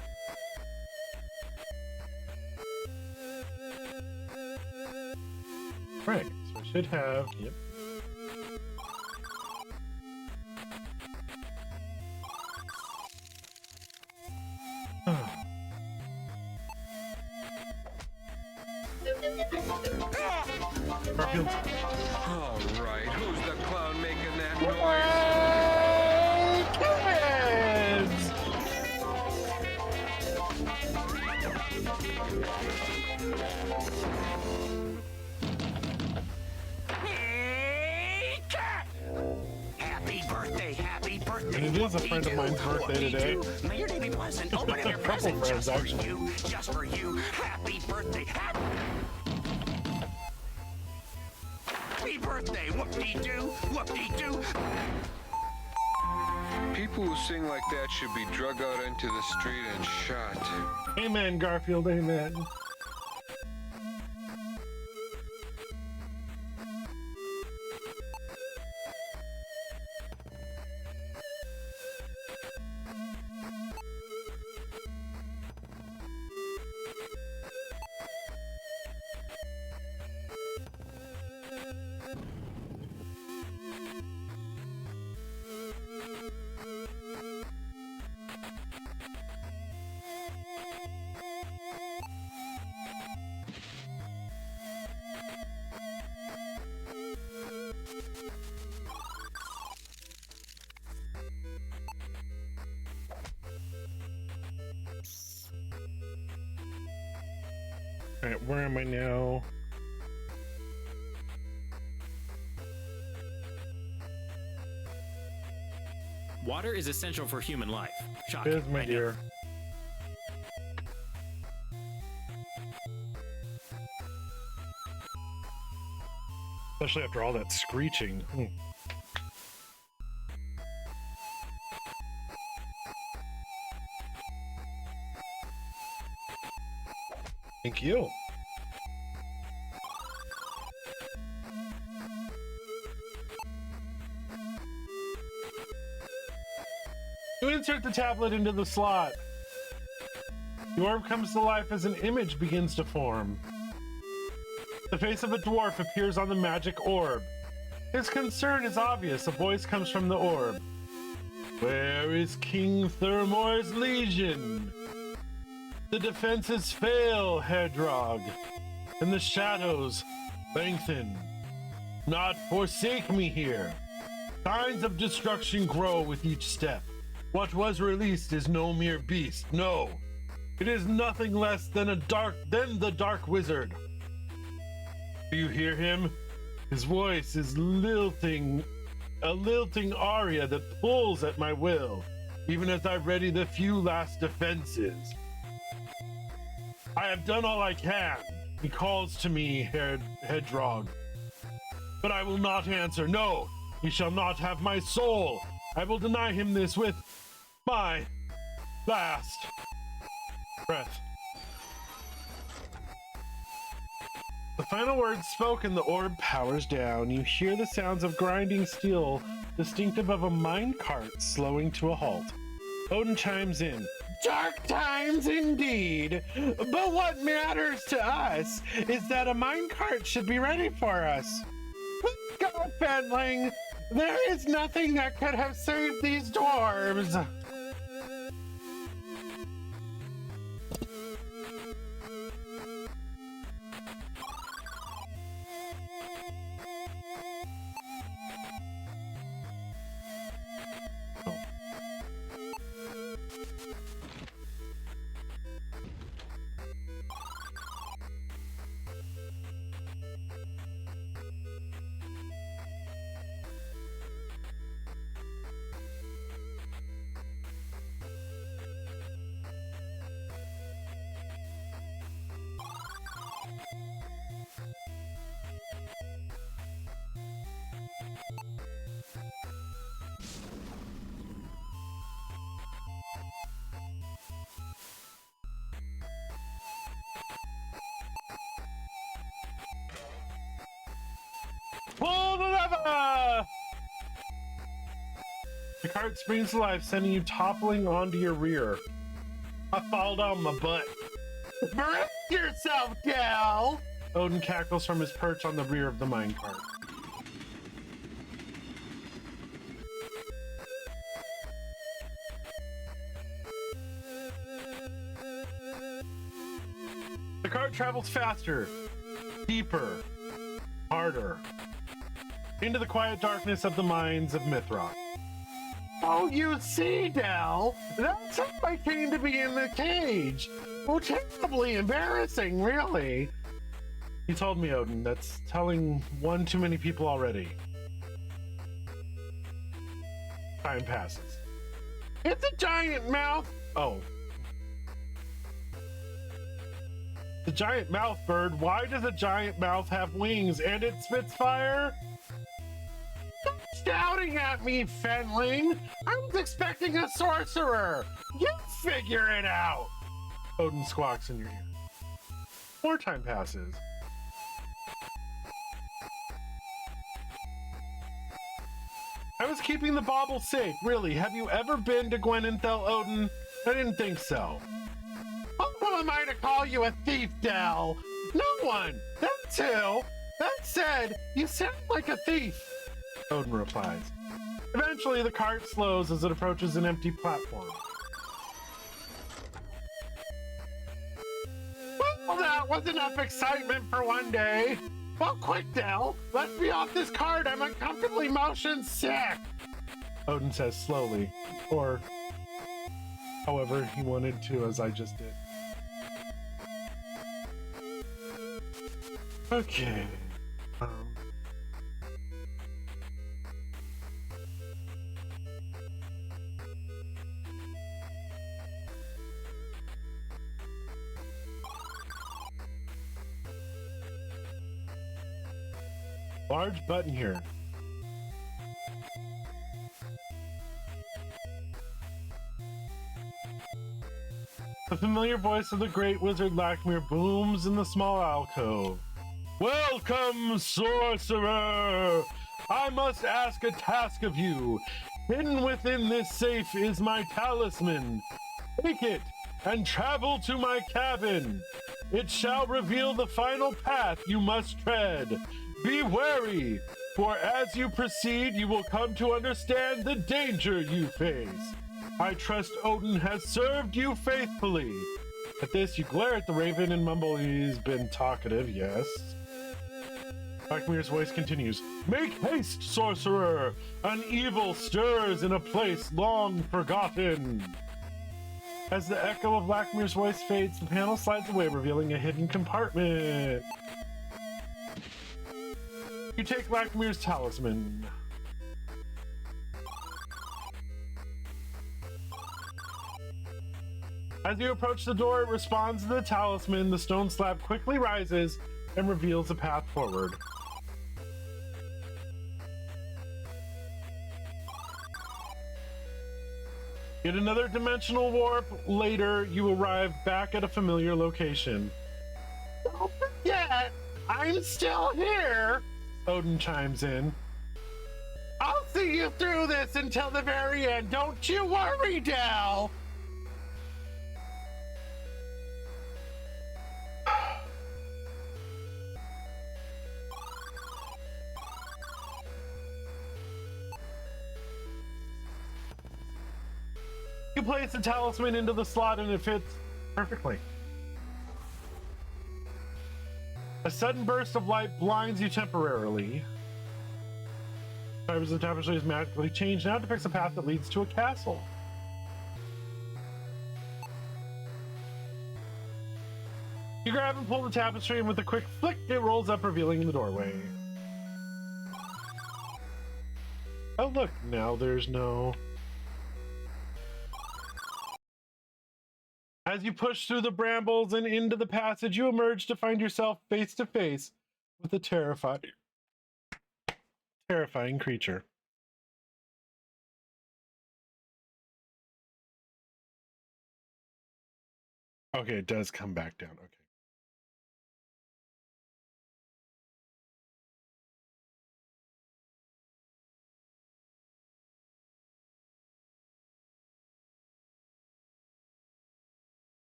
Right, so I should have, yep. Garfield. All right, who's the clown making that noise? Kids! Happy birthday, happy birthday. And it is a friend of mine's birthday today. May your day be pleasant. Open up A your couple present friends, just for actually. you. Just for you. Happy birthday. Happy birthday. Whoop-dee-doo. Whoop-dee-doo. People who sing like that should be drug out into the street and shot. Amen, Garfield, amen. Alright, where am I now? Water is essential for human life. Shocking. Here's my I know. dear. Especially after all that screeching. Thank you. You insert the tablet into the slot. The orb comes to life as an image begins to form. The face of a dwarf appears on the magic orb. His concern is obvious. A voice comes from the orb. Where is King Thermore's legion? The defenses fail, Hedrog, and the shadows lengthen. Not forsake me here. Signs of destruction grow with each step. What was released is no mere beast. No, it is nothing less than the dark wizard. Do you hear him? His voice is lilting, a lilting aria that pulls at my will, even as I ready the few last defenses. I have done all I can. He calls to me, Hedrog. But I will not answer. No, he shall not have my soul. I will deny him this with my last breath. The final words spoken, the orb powers down. You hear the sounds of grinding steel, distinctive of a minecart slowing to a halt. Odin chimes in. Dark times indeed, but what matters to us is that a minecart should be ready for us. God, Fenling, there is nothing that could have saved these dwarves. Pull the lever! The cart springs to life, sending you toppling onto your rear. I fall down my butt. Brace yourself, gal! Odin cackles from his perch on the rear of the minecart. The cart travels faster, deeper, Harder. Into the quiet darkness of the mines of Mithrock. Oh, you see, Dell, that's how I came to be in the cage. Oh, terribly embarrassing, really. He told me, Odin. That's telling one too many people already. Time passes. It's a giant mouth. Oh. The giant mouth bird. Why does a giant mouth have wings and it spits fire? Stop shouting at me, Fenling. I was expecting a sorcerer. You figure it out. Odin squawks in your ear. More time passes. I was keeping the bauble safe, really. Have you ever been to Gwenenthel, Odin? I didn't think so. Who am I to call you a thief, Dell? No one! That's who! That said, you sound like a thief, Odin replies. Eventually, the cart slows as it approaches an empty platform. Well, that was enough excitement for one day. Well, quick, Dell. Let's be off this cart. I'm uncomfortably motion sick, Odin says slowly, or however he wanted to, as I just did. Okay. Large button here. The familiar voice of the great wizard Lakmir booms in the small alcove. Welcome, sorcerer! I must ask a task of you. Hidden within this safe is my talisman. Take it and travel to my cabin. It shall reveal the final path you must tread. Be wary, for as you proceed, you will come to understand the danger you face. I trust Odin has served you faithfully. At this, you glare at the raven and mumble, he's been talkative, yes. Lakmir's voice continues. Make haste, sorcerer! An evil stirs in a place long forgotten. As the echo of Lakmir's voice fades, the panel slides away, revealing a hidden compartment. You take Lakmir's talisman. As you approach the door, it responds to the talisman. The stone slab quickly rises and reveals a path forward. Yet another dimensional warp later, you arrive back at a familiar location. Don't forget, I'm still here, Odin chimes in. I'll see you through this until the very end. Don't you worry, Dell. You place the talisman into the slot and it fits perfectly. A sudden burst of light blinds you temporarily. Fibers of the tapestry is magically changed. Now it depicts a path that leads to a castle. You grab and pull the tapestry, and with a quick flick, it rolls up, revealing the doorway. Oh look, now there's no... As you push through the brambles and into the passage, you emerge to find yourself face to face with a terrifying creature. Okay, it does come back down. Okay.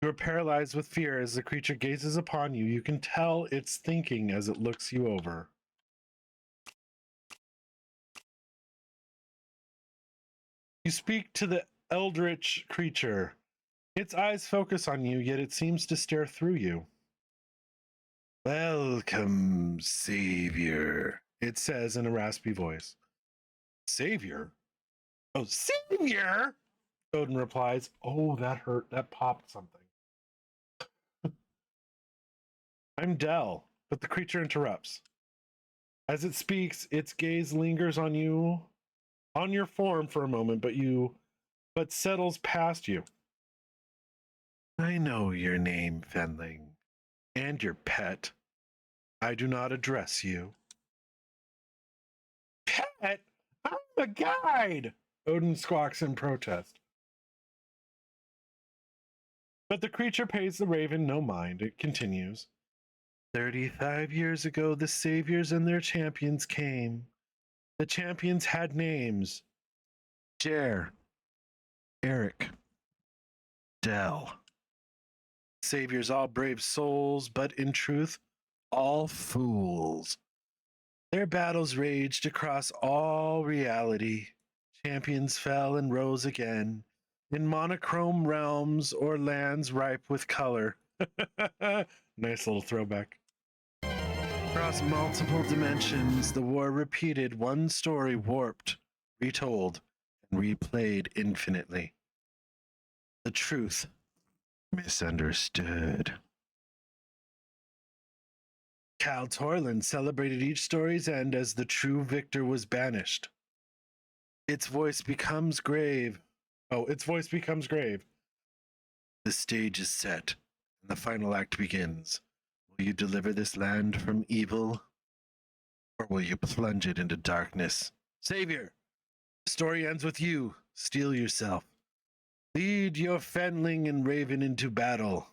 You are paralyzed with fear as the creature gazes upon you. You can tell it's thinking as it looks you over. You speak to the eldritch creature. Its eyes focus on you, yet it seems to stare through you. Welcome, Savior, it says in a raspy voice. Savior? Oh, Savior? Odin replies. Oh, that hurt. That popped something. I'm Dell, but the creature interrupts. As it speaks, its gaze lingers on you, on your form for a moment, but settles past you. I know your name, Fenling, and your pet. I do not address you. Pet? I'm a guide! Odin squawks in protest. But the creature pays the raven no mind. It continues. 35 years ago, the saviors and their champions came. The champions had names. Jer, Eric, Dell. Saviors all brave souls, but in truth, all fools. Their battles raged across all reality. Champions fell and rose again, in monochrome realms or lands ripe with color. Nice little throwback. Across multiple dimensions, the war repeated, one story warped, retold, and replayed infinitely. The truth misunderstood. Cal Torland celebrated each story's end as the true victor was banished. Its voice becomes grave. Its voice becomes grave. The stage is set, and the final act begins. Will you deliver this land from evil, or will you plunge it into darkness? Savior, the story ends with you. Steel yourself. Lead your Fenling and Raven into battle.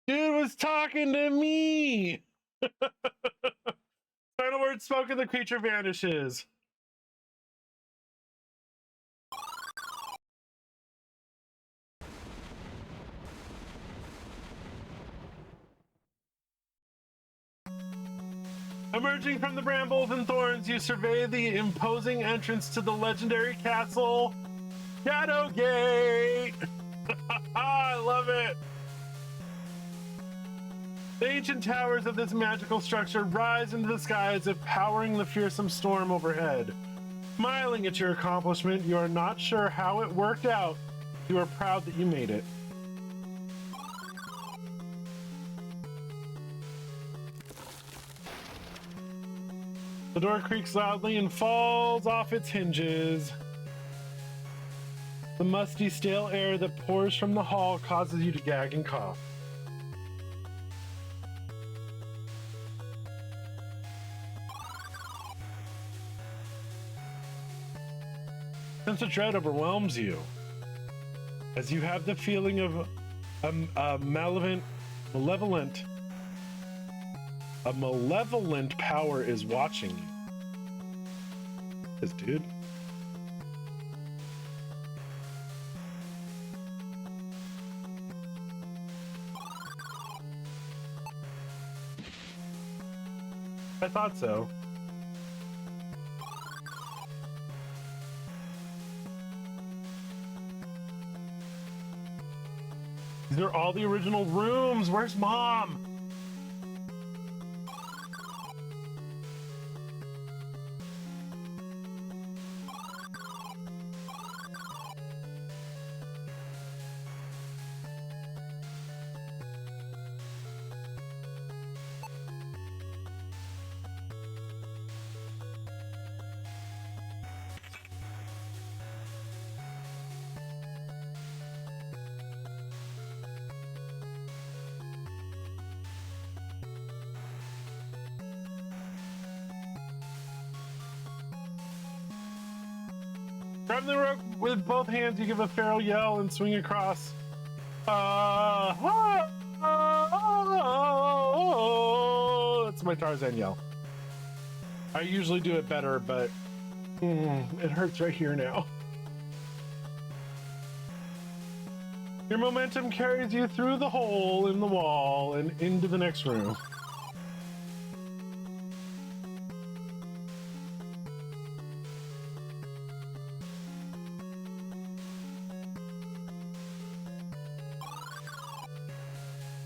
Dude was talking to me! Final word spoken, the creature vanishes. Emerging from the brambles and thorns, you survey the imposing entrance to the legendary castle, Shadowgate! I love it! The ancient towers of this magical structure rise into the sky as if powering the fearsome storm overhead. Smiling at your accomplishment, you are not sure how it worked out. You are proud that you made it. The door creaks loudly and falls off its hinges. The musty, stale air that pours from the hall causes you to gag and cough. Sense of dread overwhelms you, as you have the feeling of a malevolent power is watching you. This dude. I thought so. These are all the original rooms. Where's Mom? Grab the rope with both hands, you give a feral yell and swing across. That's my Tarzan yell. I usually do it better, but it hurts right here now. Your momentum carries you through the hole in the wall and into the next room.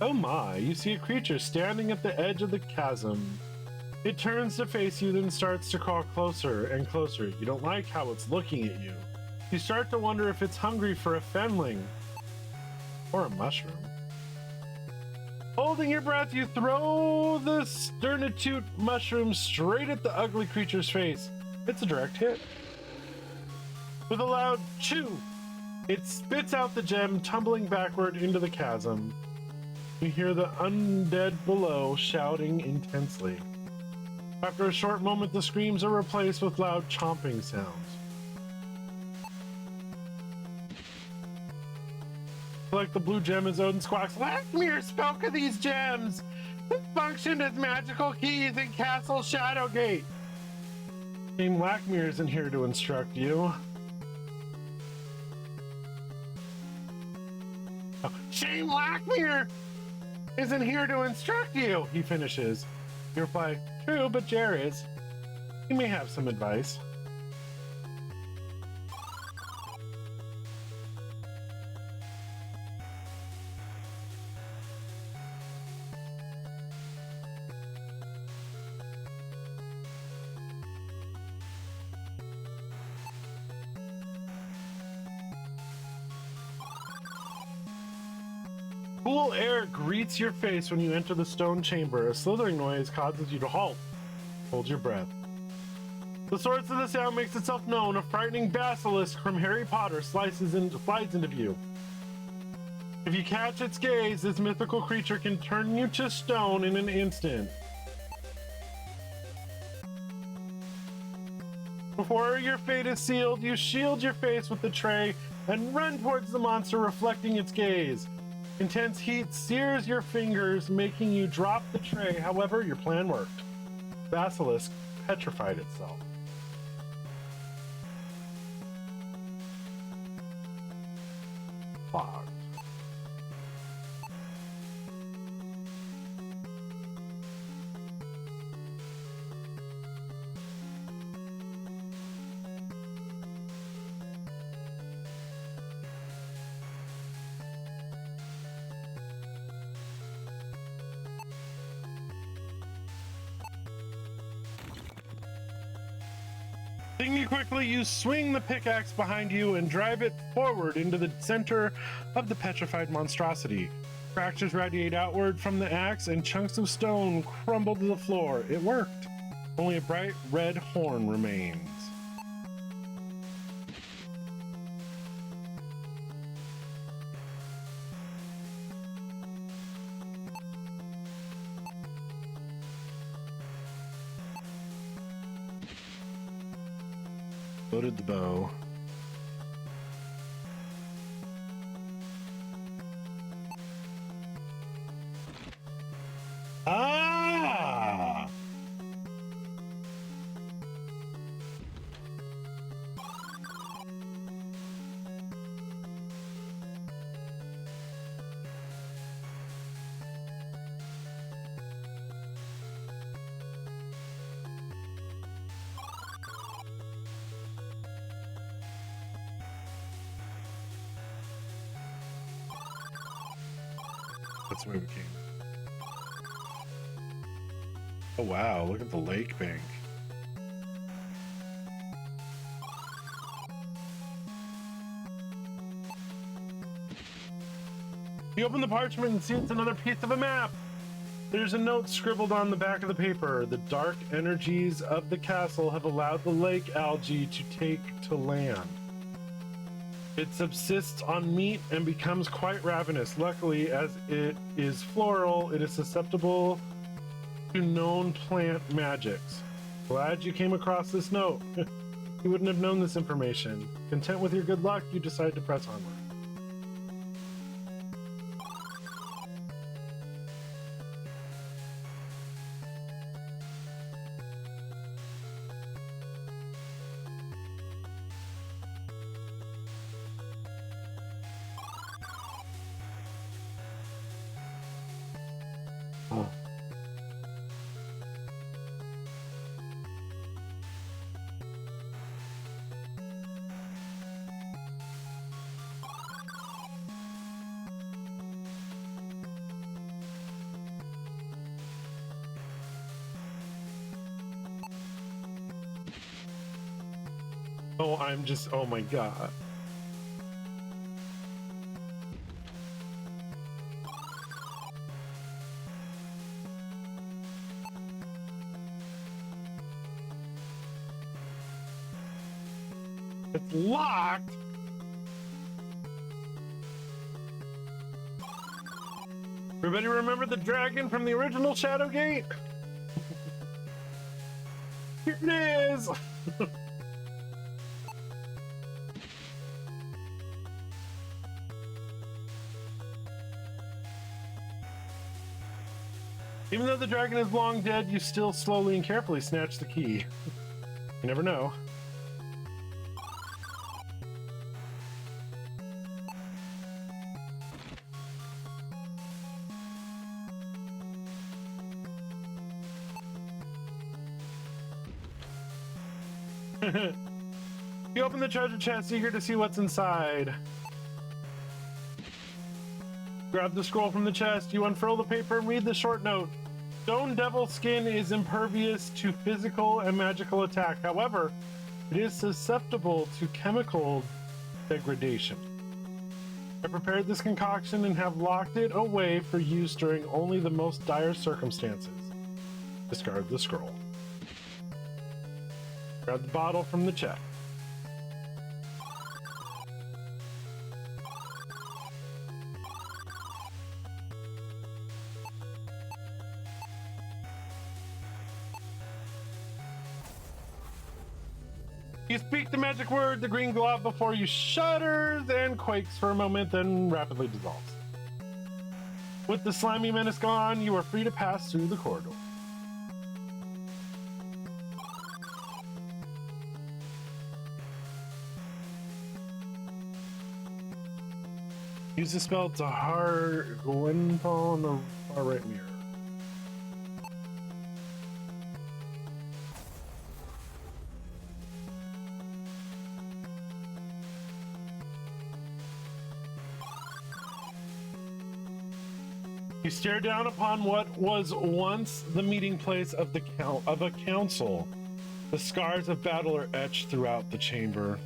Oh my, you see a creature standing at the edge of the chasm. It turns to face you, then starts to crawl closer and closer. You don't like how it's looking at you. You start to wonder if it's hungry for a fenling or a mushroom. Holding your breath, you throw the sternatute mushroom straight at the ugly creature's face. It's a direct hit. With a loud chew, it spits out the gem, tumbling backward into the chasm. You hear the undead below shouting intensely. After a short moment, the screams are replaced with loud chomping sounds. Like the blue gem as Odin squawks, Lakmir spoke of these gems! They functioned as magical keys in Castle Shadowgate! Team Lakmir isn't here to instruct you. Oh, Shame Lakmir isn't here to instruct you, he finishes. You reply, true, but Jer is. He may have some advice. Cool air greets your face when you enter the stone chamber. A slithering noise causes you to halt. Hold your breath. The source of the sound makes itself known. A frightening basilisk from Harry Potter slides into view. If you catch its gaze, this mythical creature can turn you to stone in an instant. Before your fate is sealed, you shield your face with the tray and run towards the monster, reflecting its gaze. Intense heat sears your fingers, making you drop the tray. However, your plan worked. Basilisk petrified itself. Fogged. Thinking quickly, you swing the pickaxe behind you and drive it forward into the center of the petrified monstrosity. Fractures radiate outward from the axe and chunks of stone crumble to the floor. It worked. Only a bright red horn remains. Loaded the bow. Ah! That's where we came. Oh wow, look at the lake bank. You open the parchment and see it's another piece of a map. There's a note scribbled on the back of the paper. The dark energies of the castle have allowed the lake algae to take to land. It subsists on meat and becomes quite ravenous. Luckily, as it is floral, it is susceptible to known plant magics. Glad you came across this note. You wouldn't have known this information. Content with your good luck, you decide to press onward. Oh. Oh, I'm just, oh my god. It's locked. Everybody remember the dragon from the original Shadowgate? Here it is. Even though the dragon is long dead, you still slowly and carefully snatch the key. You never know. You open the treasure chest, eager to see what's inside. Grab the scroll from the chest, you unfurl the paper and read the short note. Stone Devil skin is impervious to physical and magical attack. However, it is susceptible to chemical degradation. I prepared this concoction and have locked it away for use during only the most dire circumstances. Discard the scroll. Grab the bottle from the chest. You speak the magic word, the green glob before you shudders and quakes for a moment, then rapidly dissolves. With the slimy menace gone, you are free to pass through the corridor. Use the spell to hard Gwynpal on the far right mirror. You stare down upon what was once the meeting place of a council. The scars of battle are etched throughout the chamber.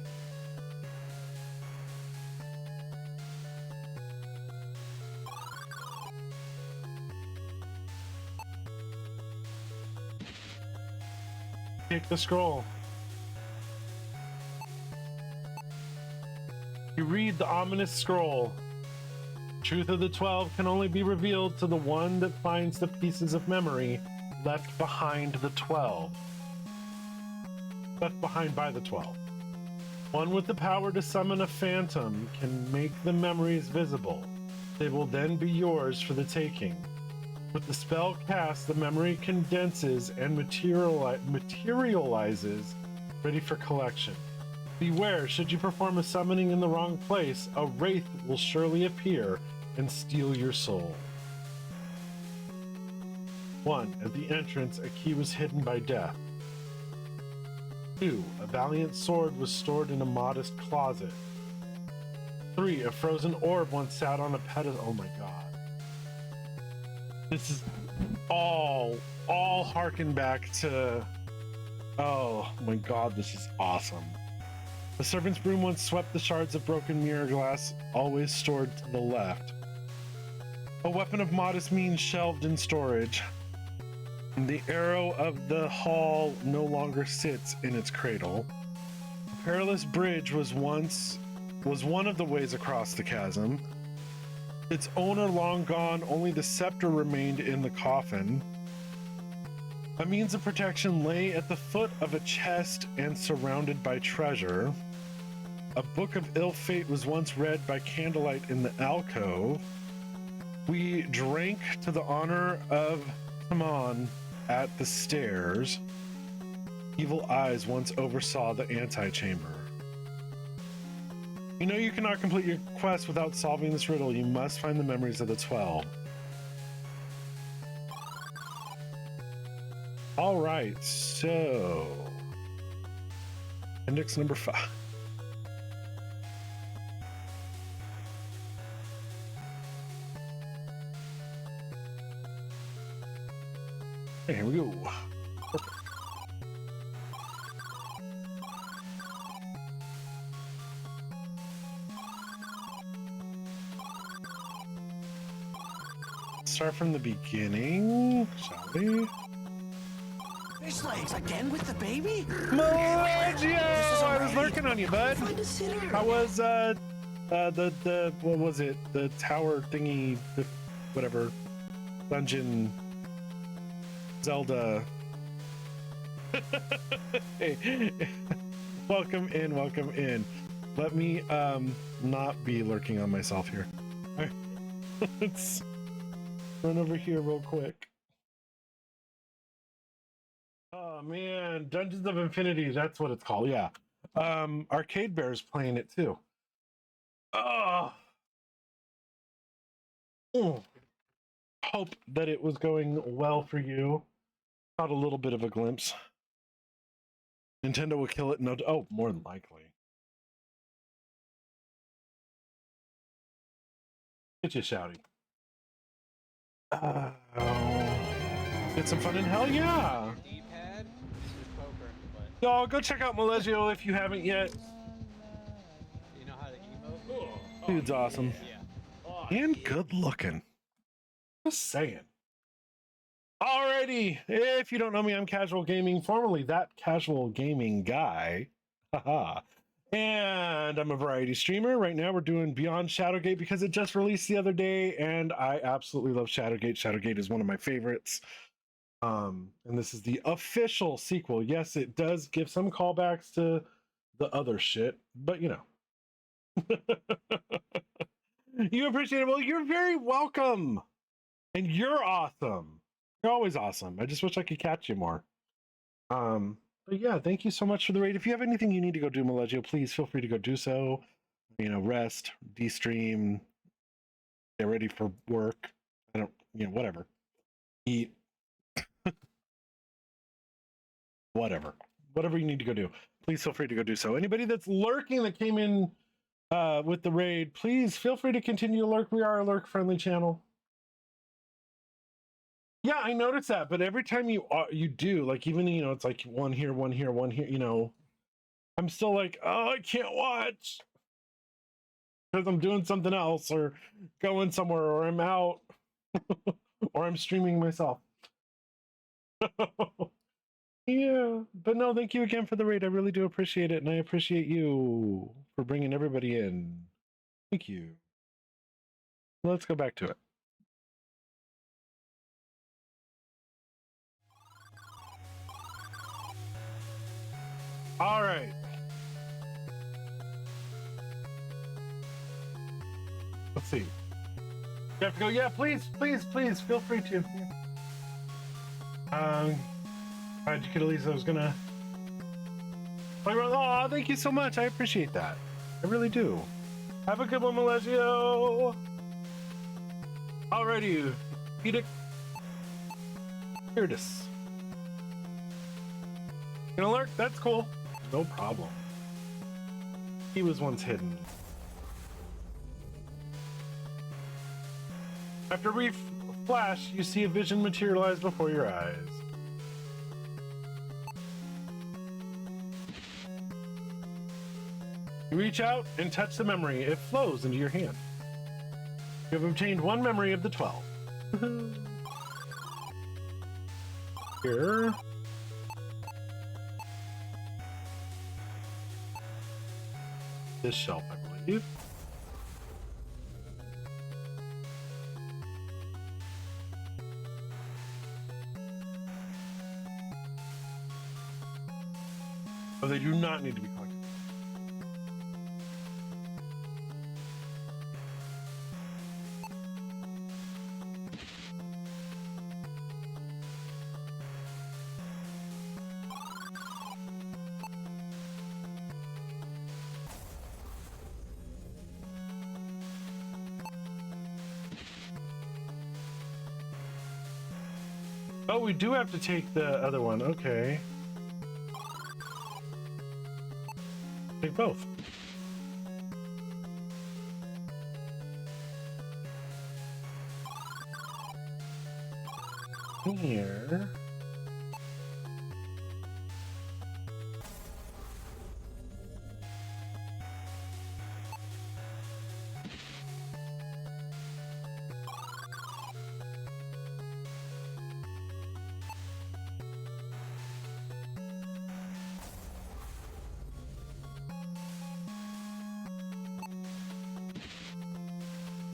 Take the scroll. You read the ominous scroll. Truth of the 12 can only be revealed to the one that finds the pieces of memory left behind the 12. Left behind by the 12. One with the power to summon a phantom can make the memories visible. They will then be yours for the taking. With the spell cast, the memory condenses and materializes, ready for collection. Beware, should you perform a summoning in the wrong place, a wraith will surely appear and steal your soul. 1. At the entrance, a key was hidden by death. 2. A valiant sword was stored in a modest closet. 3. A frozen orb once sat on a pedestal. Oh my god. This is all harken back to... Oh my god, this is awesome. The servant's broom once swept the shards of broken mirror glass, always stored to the left. A weapon of modest means shelved in storage. The arrow of the hall no longer sits in its cradle. A perilous bridge was one of the ways across the chasm. Its owner long gone, only the scepter remained in the coffin. A means of protection lay at the foot of a chest and surrounded by treasure. A book of ill fate was once read by candlelight in the alcove. We drank to the honor of Timon at the stairs. Evil eyes once oversaw the antechamber. You know you cannot complete your quest without solving this riddle. You must find the memories of the 12. All right, so index number 5. Here we go. Perfect. start from the beginning, shall we? Fish legs again with the baby? Melagio! I was raid. lurking on you, bud. Find a sitter. How was the what was it? The tower thingy, the whatever dungeon Zelda. Hey, welcome in, welcome in. Let me not be lurking on myself here. Let's run over here real quick. Oh man, Dungeons of Infinity, that's what it's called. Yeah. Arcade Bear's playing it too. Oh. Hope that it was going well for you. Caught a little bit of a glimpse. Nintendo will kill it. No, oh, more than likely. Get you, Shouty. Get some fun in hell, yeah. Y'all go check out Melagio if you haven't yet. You know how to emote? Dude's awesome. And good looking. Just saying. Alrighty, if you don't know me, I'm Casual Gaming, formerly That Casual Gaming Guy. Haha. And I'm a variety streamer. Right now we're doing Beyond Shadowgate because it just released the other day, and I absolutely love Shadowgate. Shadowgate is one of my favorites. And this is the official sequel. Yes, it does give some callbacks to the other shit, but you know. You appreciate it. Well, you're very welcome. And you're awesome. You're always awesome. I just wish I could catch you more. But yeah, thank you so much for the raid. If you have anything you need to go do, Melagio, please feel free to go do so. You know, rest, de-stream, get ready for work. I don't, you know, whatever. Eat. Whatever you need to go do, please feel free to go do so. Anybody that's lurking that came in with the raid, please feel free to continue to lurk. We are a lurk friendly channel. Yeah, I noticed that, but every time you do, like, even, you know, it's like one here, you know, I'm still like, oh, I can't watch because I'm doing something else or going somewhere, or I'm out or I'm streaming myself. Yeah, but no, thank you again for the raid. I really do appreciate it, and I appreciate you for bringing everybody in. Thank you. Let's go back to it. All right. Let's see. You have to go. Yeah, please, feel free to. Glad you could at least. I was gonna. Oh, thank you so much. I appreciate that. I really do. Have a good one, Melagio. Alrighty, Edict. Here it is. Gonna lurk? That's cool. No problem. He was once hidden. After we flash, you see a vision materialize before your eyes. You reach out and touch the memory. It flows into your hand. You have obtained one memory of the 12. Here. This shelf, I believe. Oh, they do not need to be collected. Oh, we do have to take the other one. Okay. Take both. Here.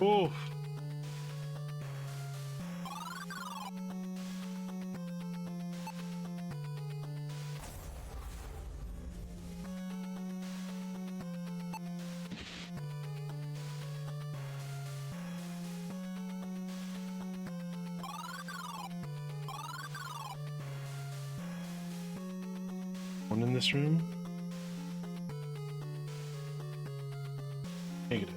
Oof. One in this room. Negative.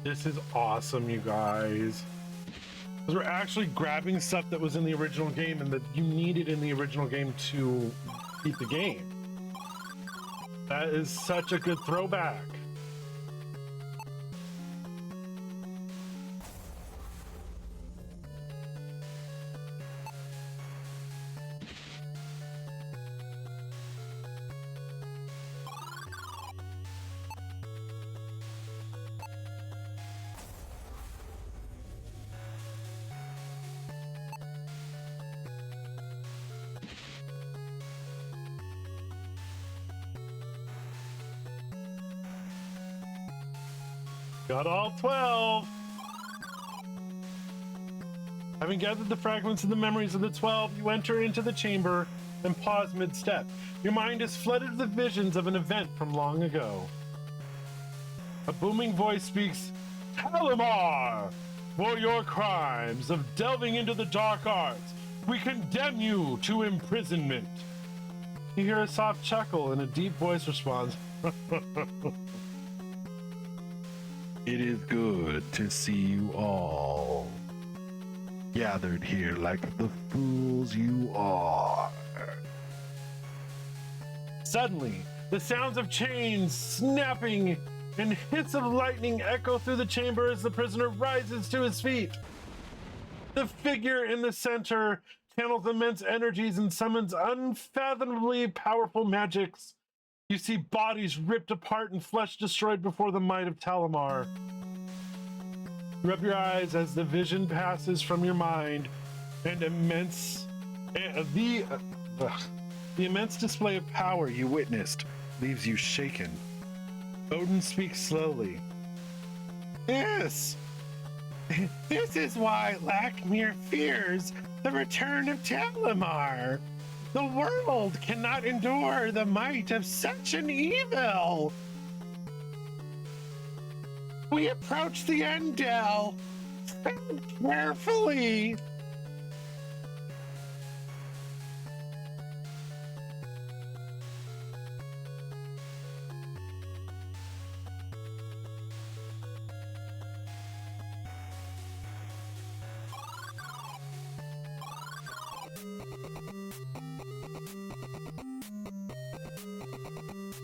This is awesome, you guys. Because we're actually grabbing stuff that was in the original game and that you needed in the original game to beat the game. That is such a good throwback. Got all 12. Having gathered the fragments of the memories of the 12, you enter into the chamber and pause mid-step. Your mind is flooded with visions of an event from long ago. A booming voice speaks, "Talimar, for your crimes of delving into the dark arts, we condemn you to imprisonment." You hear a soft chuckle and a deep voice responds, "It is good to see you all gathered here like the fools you are." Suddenly, the sounds of chains snapping and hits of lightning echo through the chamber as the prisoner rises to his feet. The figure in the center channels immense energies and summons unfathomably powerful magics. You see bodies ripped apart and flesh destroyed before the might of Talimar. Rub your eyes as the vision passes from your mind, and the immense display of power you witnessed leaves you shaken. Odin speaks slowly. "Yes, this is why Lakmir fears the return of Talimar. The world cannot endure the might of such an evil. We approach the end, Del. Tread carefully."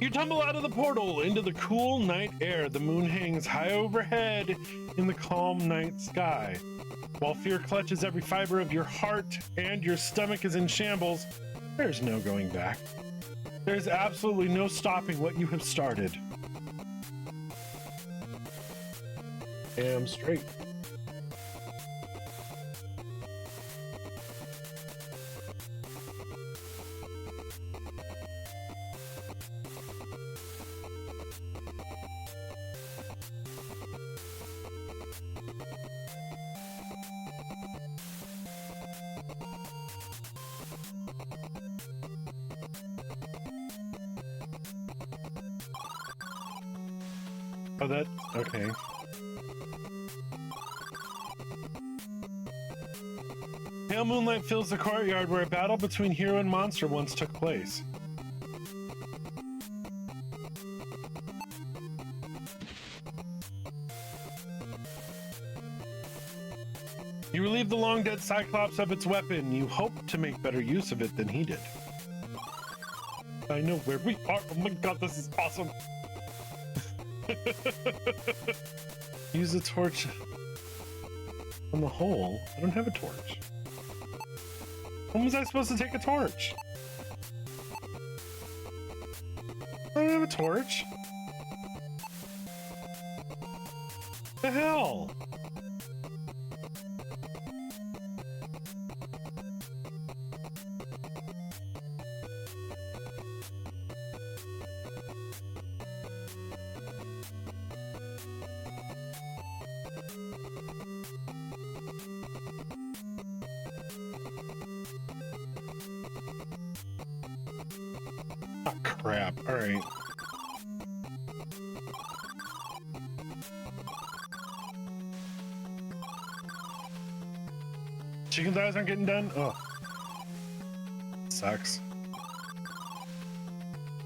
You tumble out of the portal into the cool night air. The moon hangs high overhead in the calm night sky. While fear clutches every fiber of your heart and your stomach is in shambles, there's no going back. There's absolutely no stopping what you have started. Damn straight. Oh, that, okay. Pale moonlight fills the courtyard where a battle between hero and monster once took place. You relieve the long-dead Cyclops of its weapon. You hope to make better use of it than he did. I know where we are. Oh my god, this is awesome. Use the torch on the hole. I don't have a torch. When was I supposed to take a torch? I don't have a torch. The hell? Oh, crap. All right. Chicken thighs aren't getting done? Oh. Sucks.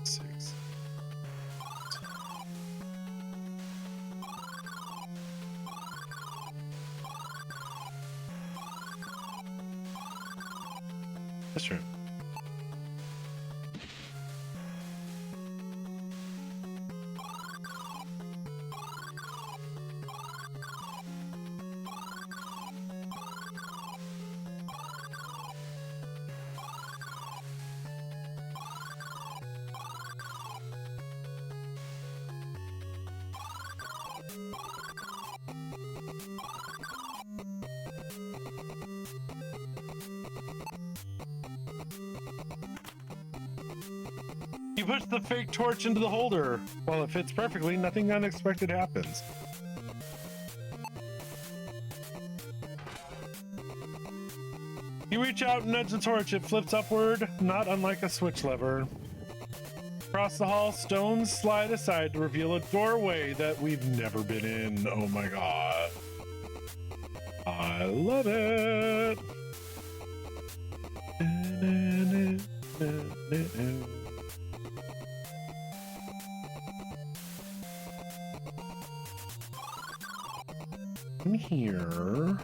6. That's true. You push the fake torch into the holder. While it fits perfectly, nothing unexpected happens. You reach out and nudge the torch. It flips upward, not unlike a switch lever. Across the hall, stones slide aside to reveal a doorway that we've never been in. Oh my god. I love it. In here.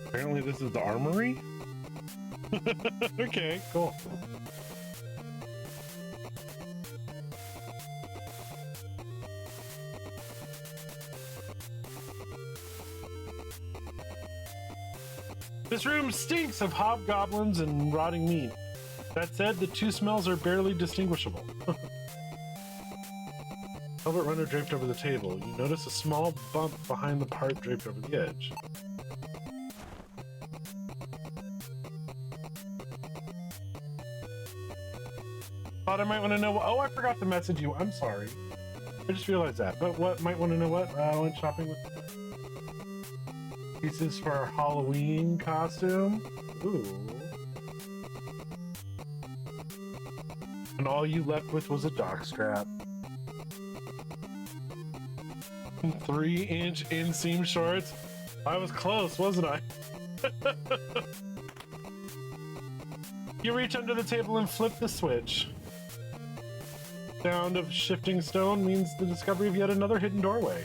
Apparently this is the armory? Okay, cool. This room stinks of hobgoblins and rotting meat. That said, the two smells are barely distinguishable. Velvet runner draped over the table. You notice a small bump behind the part draped over the edge. Thought I might want to know. Oh, I forgot to message you. I'm sorry. I just realized that. But what might want to know what? I went shopping with pieces for our Halloween costume. Ooh. And all you left with was a jockstrap. 3-inch inseam shorts. I was close, wasn't I? You reach under the table and flip the switch. Sound of shifting stone means the discovery of yet another hidden doorway.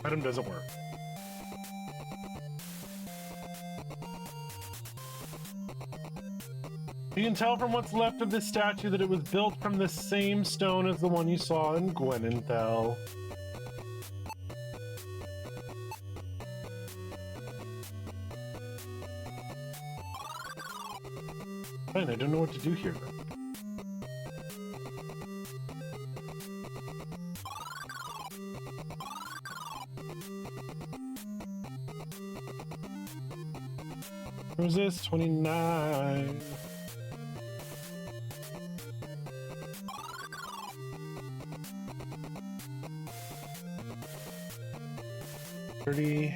Item doesn't work. You can tell from what's left of this statue that it was built from the same stone as the one you saw in Gwenenthal. Fine, I don't know what to do here then. Where's this? 29. 30.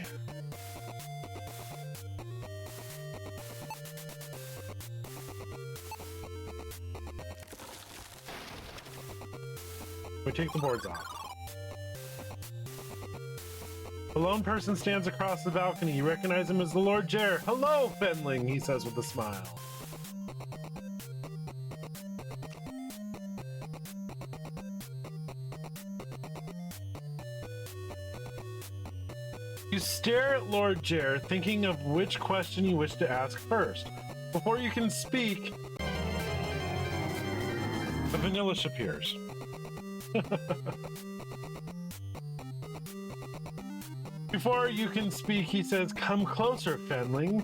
We take the boards off. A lone person stands across the balcony. You recognize him as the Lord Jer. Hello, Fenling, he says with a smile. You stare at Lord Jer, thinking of which question you wish to ask first. Before you can speak, a Vanillish appears. Before you can speak, he says, "Come closer, Fenling.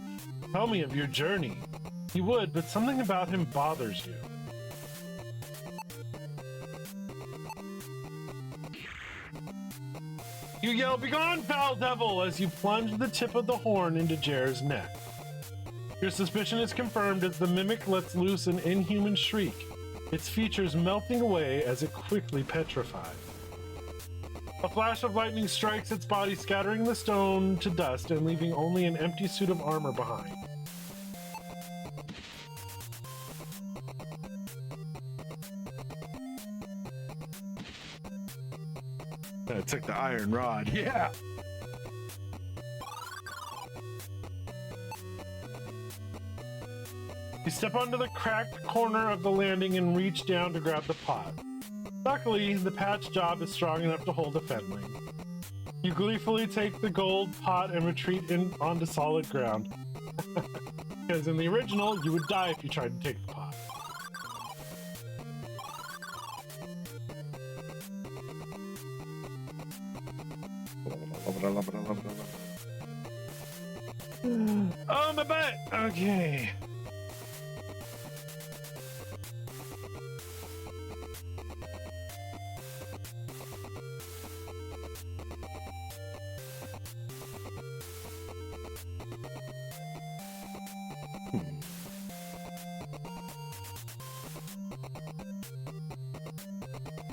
Tell me of your journey." He would, but something about him bothers you. You yell, "Begone, foul devil!" as you plunge the tip of the horn into Jer's neck. Your suspicion is confirmed as the mimic lets loose an inhuman shriek, its features melting away as it quickly petrifies. A flash of lightning strikes its body, scattering the stone to dust and leaving only an empty suit of armor behind. It took the iron rod, yeah! You step onto the cracked corner of the landing and reach down to grab the pot. Luckily, the patch job is strong enough to hold a Fenling. You gleefully take the gold pot and retreat onto solid ground. Because in the original, you would die if you tried to take the pot. Oh, my butt! Okay.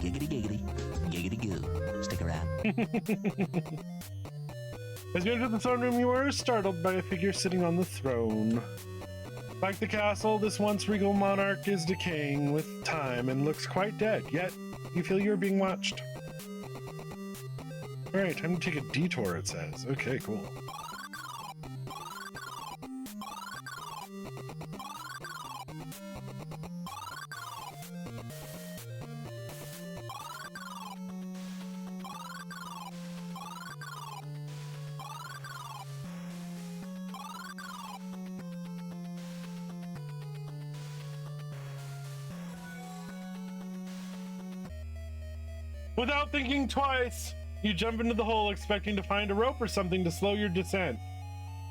Giggity giggity, giggity goo. Stick around. As you enter the throne room, you are startled by a figure sitting on the throne. Like the castle, this once regal monarch is decaying with time and looks quite dead, yet you feel you're being watched. Alright, time to take a detour, it says. Okay, cool. Without thinking twice, you jump into the hole expecting to find a rope or something to slow your descent.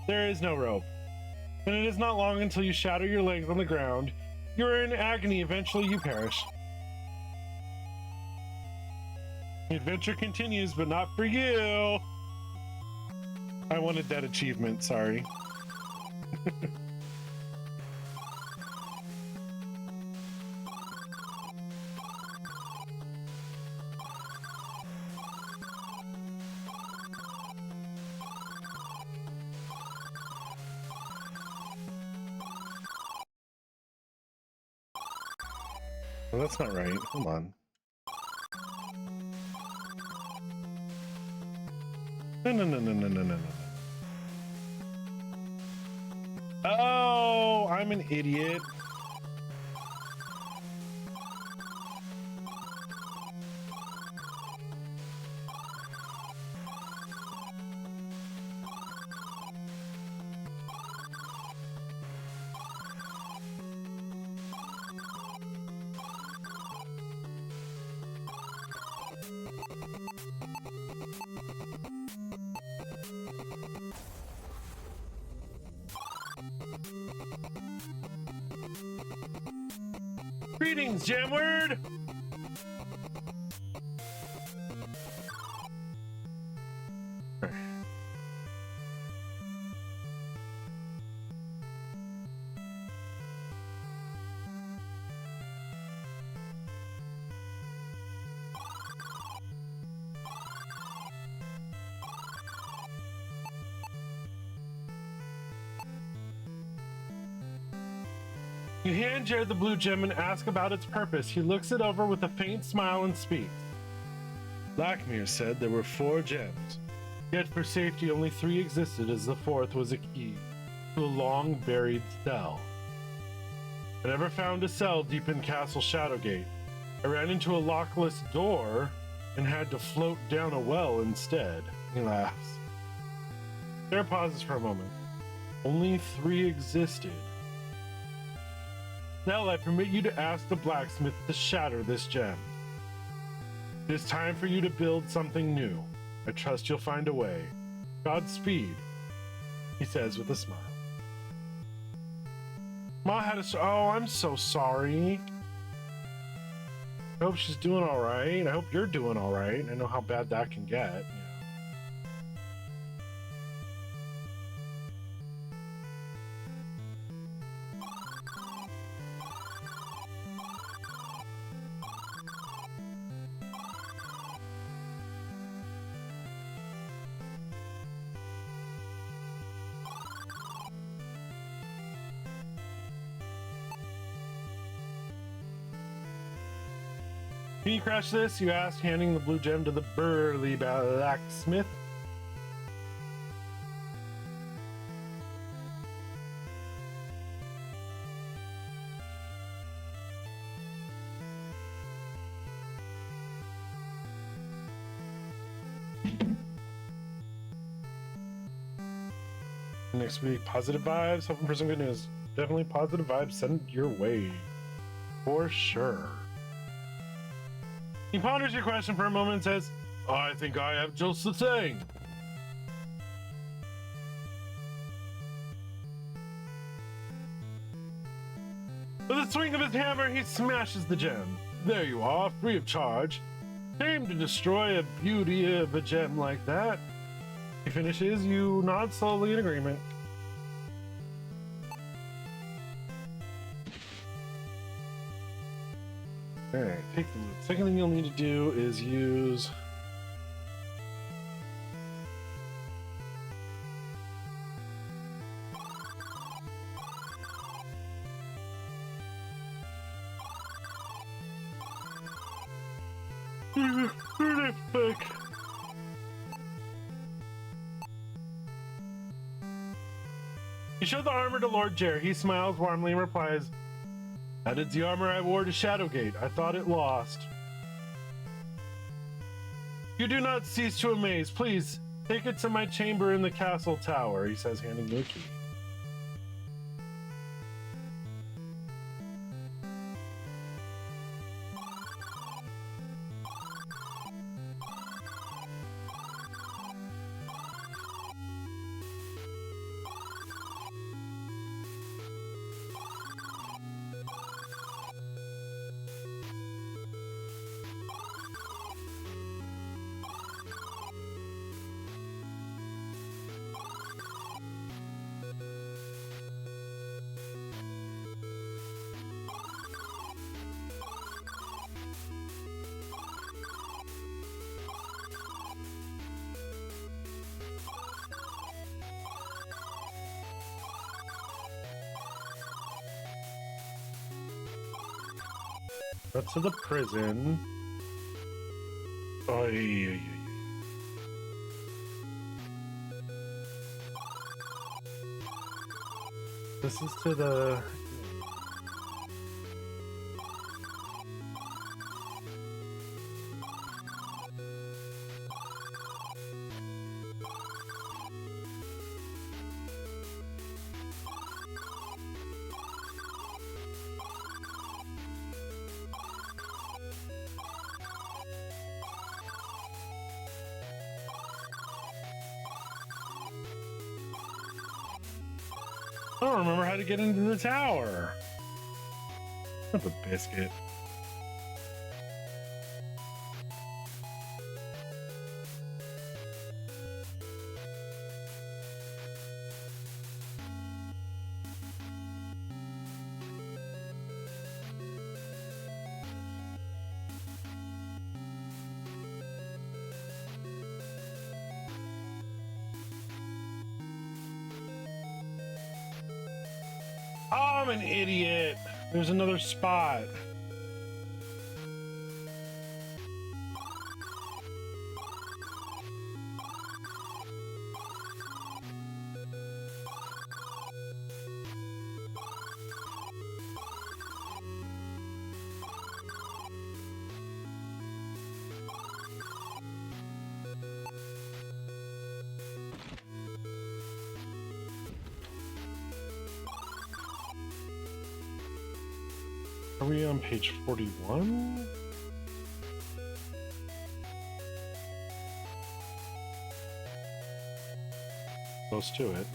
There is no rope, and it is not long until you shatter your legs on the ground. You're in agony, eventually you perish. The adventure continues, but not for you. I wanted that achievement, sorry. Well, that's not right. Hold on. No. Oh, I'm an idiot. Greetings, Jamward! You hand Jared the blue gem and ask about its purpose. He looks it over with a faint smile and speaks. Lackmere said there were 4 gems, yet for safety only 3 existed, as the 4th was a key to a long buried cell. I never found a cell deep in Castle Shadowgate. I ran into a lockless door and had to float down a well instead. He laughs. Sarah pauses for a moment. Only 3 existed. Now I permit you to ask the blacksmith to shatter this gem. It is time for you to build something new. I trust you'll find a way. Godspeed, he says with a smile. Ma had a... Oh, I'm so sorry. I hope she's doing all right. I hope you're doing all right. I know how bad that can get. Can you crash this? You asked, handing the blue gem to the burly blacksmith. Next week, positive vibes. Hoping for some good news. Definitely positive vibes. Send it your way. For sure. He ponders your question for a moment and says, I think I have just the thing. With a swing of his hammer, he smashes the gem. There you are, free of charge. Shame to destroy a beauty of a gem like that. He finishes, you nod slowly in agreement. Alright, take the loot. Second thing you'll need to do is use... Terrific. You show the armor to Lord Jer. He smiles warmly and replies, that is the armor I wore to Shadowgate. I thought it lost. You do not cease to amaze. Please, take it to my chamber in the castle tower, he says, handing you a key. That's to the prison. Oy. This is to the... I don't remember how to get into the tower. That's a biscuit. I'm an idiot. There's another spot. Are we on page 41? Close to it.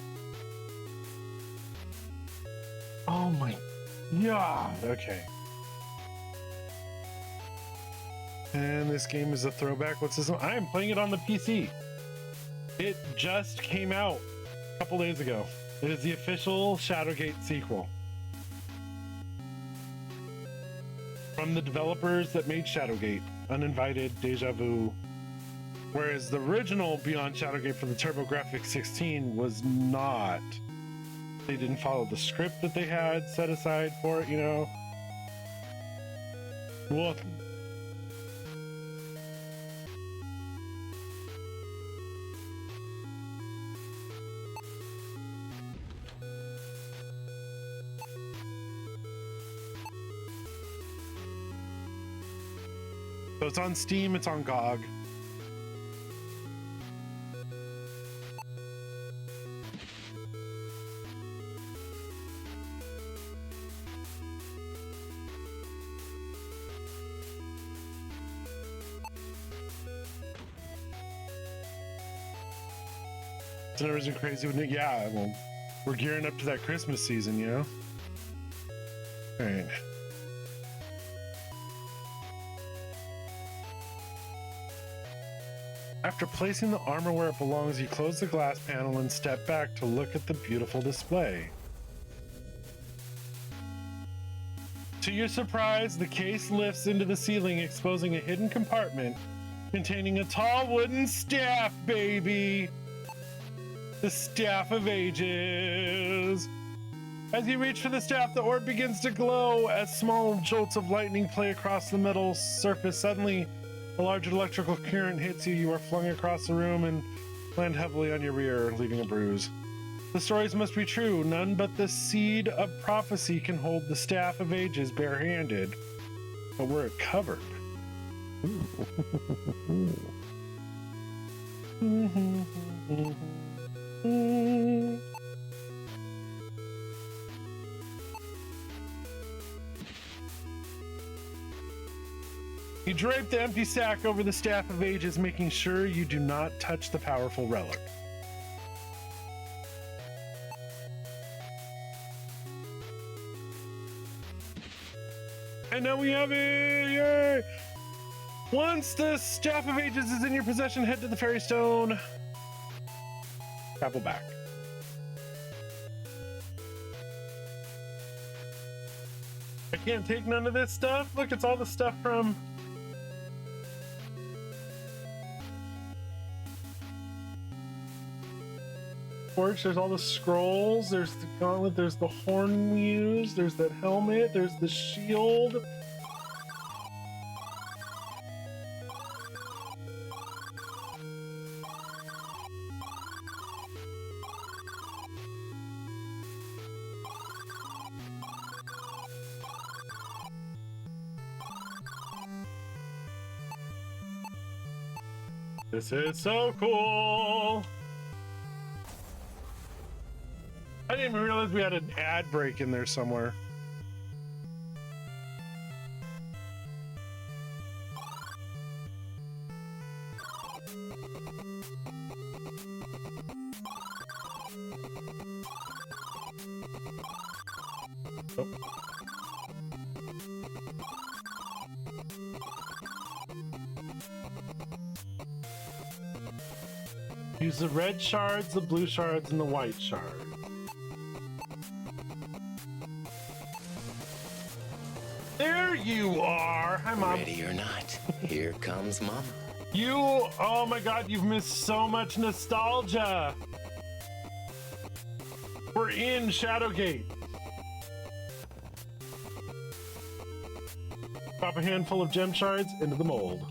Oh my god, okay. And this game is a throwback. What's this one? I am playing it on the PC. It just came out a couple days ago. It is the official Shadowgate sequel. From the developers that made Shadowgate, Uninvited, Deja Vu. Whereas the original Beyond Shadowgate for the TurboGrafx 16 was not. They didn't follow the script that they had set aside for it, you know. What? So it's on Steam, it's on GOG. It's never been crazy with it. Yeah, well, we're gearing up to that Christmas season, you know? All right. After placing the armor where it belongs, you close the glass panel and step back to look at the beautiful display. To your surprise, the case lifts into the ceiling, exposing a hidden compartment containing a tall wooden staff, baby! The Staff of Ages. As you reach for the staff, the orb begins to glow as small jolts of lightning play across the metal surface. Suddenly, a large electrical current hits you. You are flung across the room and land heavily on your rear, leaving a bruise. The stories must be true. None but the seed of prophecy can hold the Staff of Ages barehanded. But were it covered? You drape the empty sack over the Staff of Ages, making sure you do not touch the powerful relic. And now we have it! Yay! Once the Staff of Ages is in your possession, head to the Fairy Stone. Travel back. I can't take none of this stuff. Look, it's all the stuff from... Torch, there's all the scrolls, there's the gauntlet, there's the horn muse, there's that helmet, there's the shield. This is so cool! I didn't even realize we had an ad break in there somewhere. Oh. Use the red shards, the blue shards, and the white shards. There you are! Hi, Mom. Ready or not, here comes Mama. You, oh my god, you've missed so much nostalgia. We're in Shadowgate. Drop a handful of gem shards into the mold.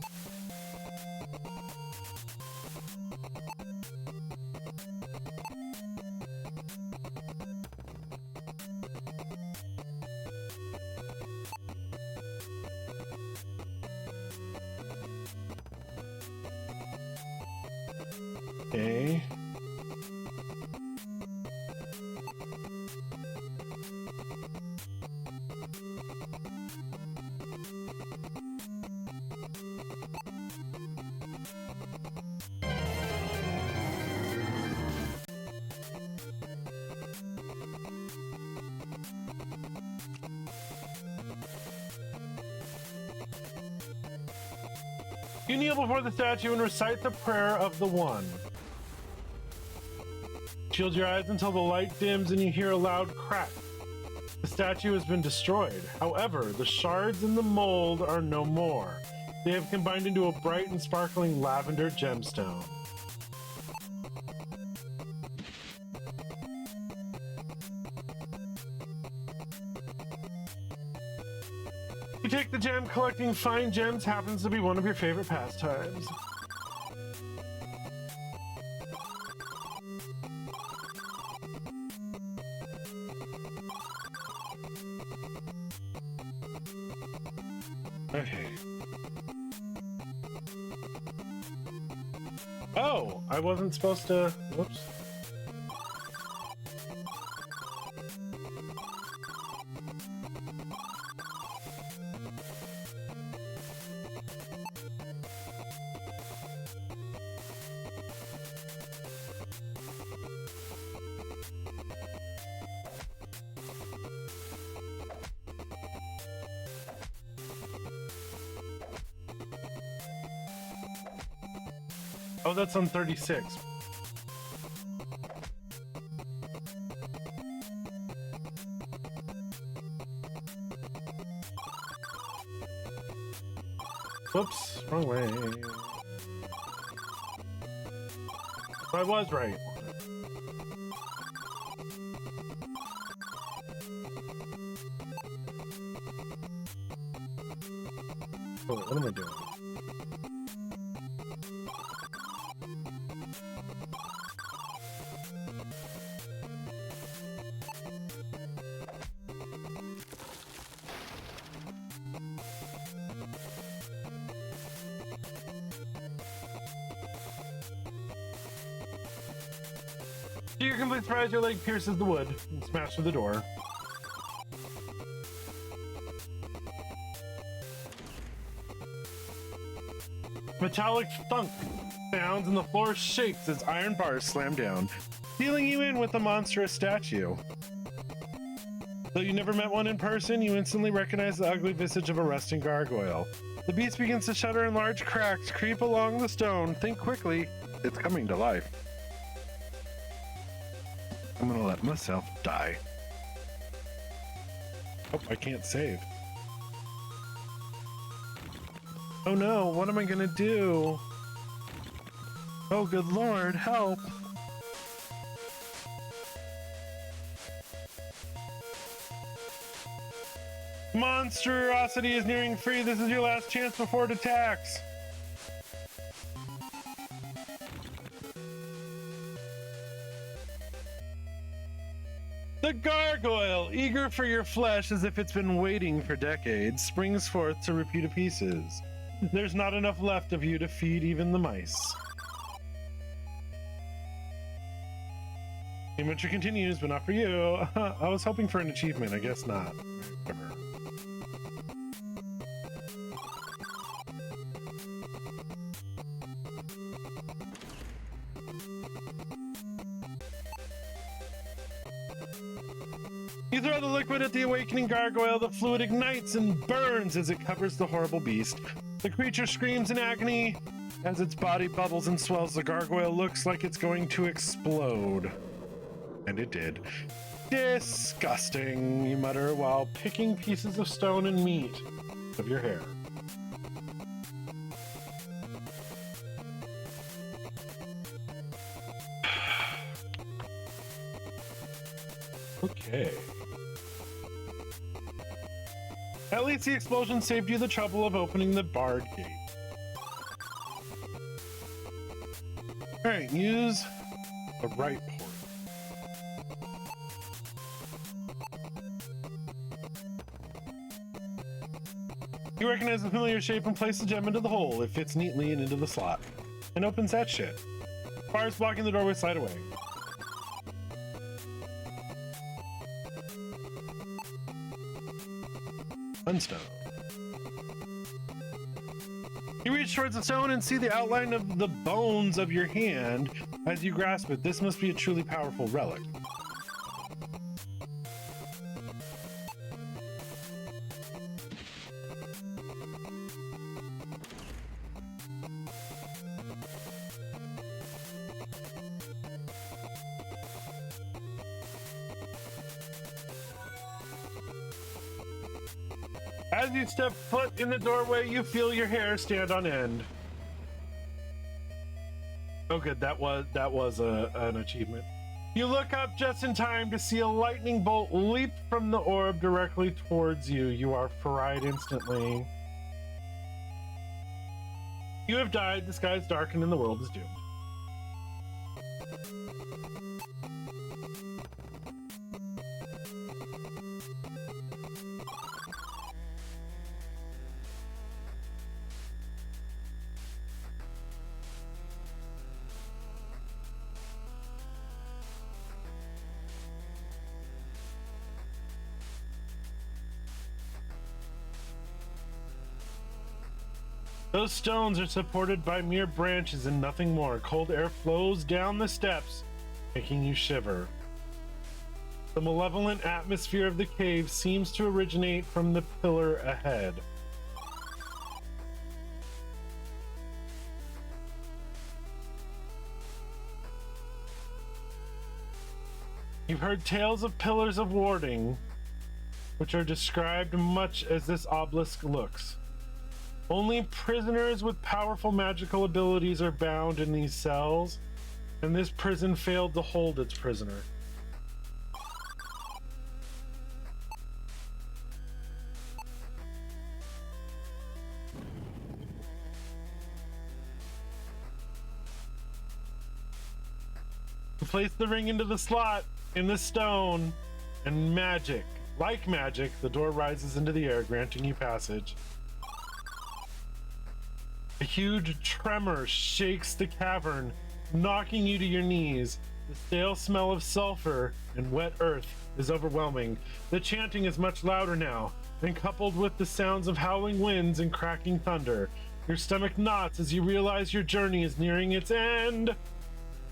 Okay. You kneel before the statue and recite the prayer of the One. Shield your eyes until the light dims and you hear a loud crack. The statue has been destroyed. However, the shards in the mold are no more. They have combined into a bright and sparkling lavender gemstone. You take the gem. Collecting fine gems happens to be one of your favorite pastimes. Okay. Oh, I wasn't supposed to. Whoops. Oh, that's on 36. Whoops, wrong way. I was right. Oh, wait, what am I doing? To your complete surprise, your leg pierces the wood and smashes through the door. Metallic thunk sounds and the floor shakes as iron bars slam down, sealing you in with a monstrous statue. Though you never met one in person, you instantly recognize the ugly visage of a rusting gargoyle. The beast begins to shudder and large cracks creep along the stone. Think quickly, it's coming to life. I'm gonna let myself die. Oh, I can't save. Oh no, what am I gonna do? Oh, good lord, help! Monstrosity is nearing free. This is your last chance before it attacks. The gargoyle, eager for your flesh as if it's been waiting for decades, springs forth to rip you to pieces. There's not enough left of you to feed even the mice. The adventure continues, but not for you. I was hoping for an achievement, I guess not. Whatever. You throw the liquid at the awakening gargoyle. The fluid ignites and burns as it covers the horrible beast. The creature screams in agony as its body bubbles and swells. The gargoyle looks like it's going to explode. And it did. Disgusting, you mutter while picking pieces of stone and meat of your hair. Okay. At least the explosion saved you the trouble of opening the barred gate. Alright, use the right port. You recognize the familiar shape and place the gem into the hole. It fits neatly and into the slot. And opens that shit. Bars blocking the doorway slide away. Unstone. You reach towards the stone and see the outline of the bones of your hand as you grasp it. This must be a truly powerful relic. As you step foot in the doorway, you feel your hair stand on end. Oh good, that was an achievement. You look up just in time to see a lightning bolt leap from the orb directly towards you. You are fried instantly. You have died, the sky is darkened, and the world is doomed. Those stones are supported by mere branches and nothing more. Cold air flows down the steps, making you shiver. The malevolent atmosphere of the cave seems to originate from the pillar ahead. You've heard tales of pillars of warding, which are described much as this obelisk looks. Only prisoners with powerful magical abilities are bound in these cells, and this prison failed to hold its prisoner. You place the ring into the slot in the stone, and like magic, the door rises into the air, granting you passage. A huge tremor shakes the cavern, knocking you to your knees. The stale smell of sulfur and wet earth is overwhelming. The chanting is much louder now, and coupled with the sounds of howling winds and cracking thunder, your stomach knots as you realize your journey is nearing its end.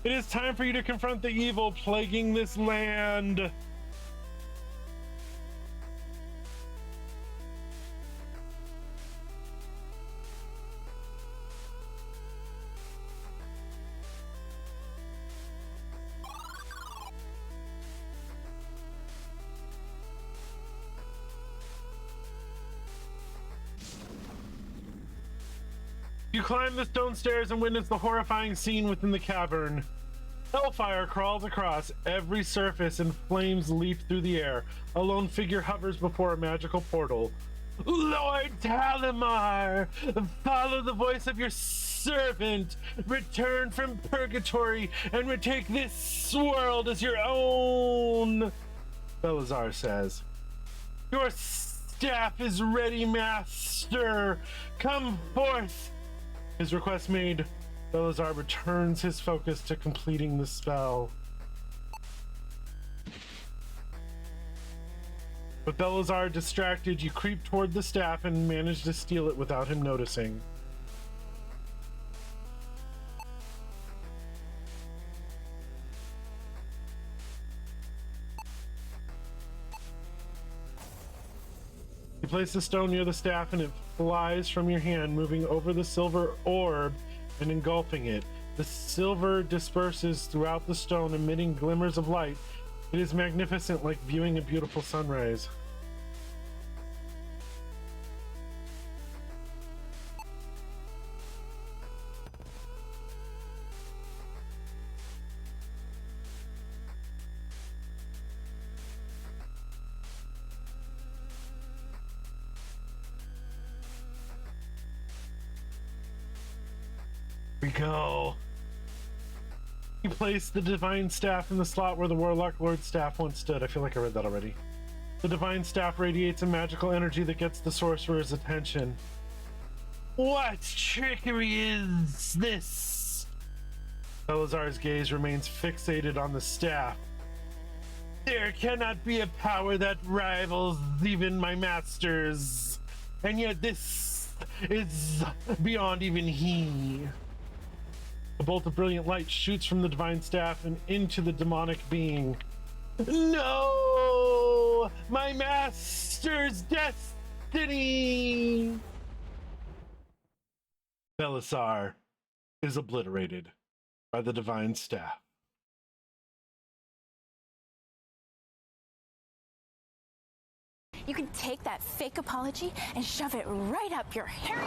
It is time for you to confront the evil plaguing this land. You climb the stone stairs and witness the horrifying scene within the cavern. Hellfire crawls across every surface and flames leap through the air. A lone figure hovers before a magical portal. Lord Talimar, follow the voice of your servant. Return from purgatory and retake this world as your own, Belazar says. Your staff is ready, master. Come forth. His request made, Belazar returns his focus to completing the spell. With Belazar distracted, you creep toward the staff and manage to steal it without him noticing. You place the stone near the staff and it flies from your hand, moving over the silver orb and engulfing it. The silver disperses throughout the stone, emitting glimmers of light. It is magnificent, like viewing a beautiful sunrise. We go. You place the divine staff in the slot where the Warlock Lord's staff once stood. I feel like I read that already. The divine staff radiates a magical energy that gets the sorcerer's attention. What trickery is this? Belisar's gaze remains fixated on the staff. There cannot be a power that rivals even my master's. And yet this is beyond even he. A bolt of brilliant light shoots from the divine staff and into the demonic being. No! My master's destiny! Belisar is obliterated by the divine staff. You can take that fake apology and shove it right up your hairy...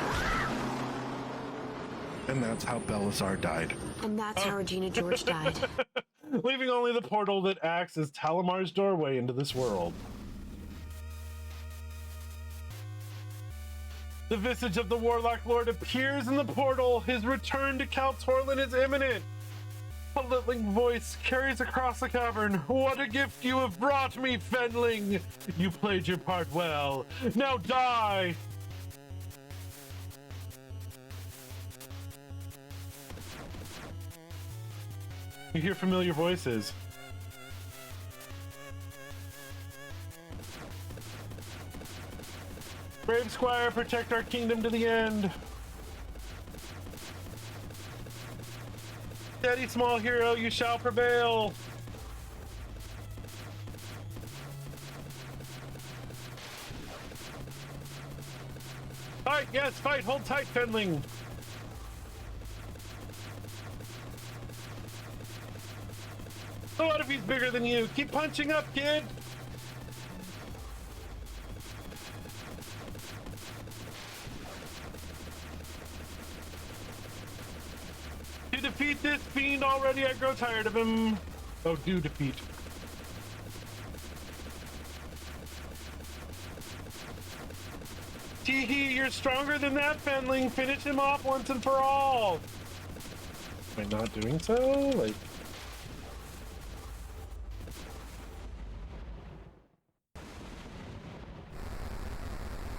And that's how Belisar died. And that's how Regina George died. Leaving only the portal that acts as Talamar's doorway into this world. The visage of the Warlock Lord appears in the portal. His return to Cal Torlin is imminent. A littling voice carries across the cavern. What a gift you have brought me, Fenling! You played your part well. Now die! You hear familiar voices. Brave Squire, protect our kingdom to the end. Steady, small hero, you shall prevail. Fight, yes, fight, hold tight, Fenling. So what if he's bigger than you? Keep punching up, kid. To defeat this fiend already, I grow tired of him. Oh, do defeat. Teehee, you're stronger than that, Fenling. Finish him off once and for all. Am I not doing so? Like...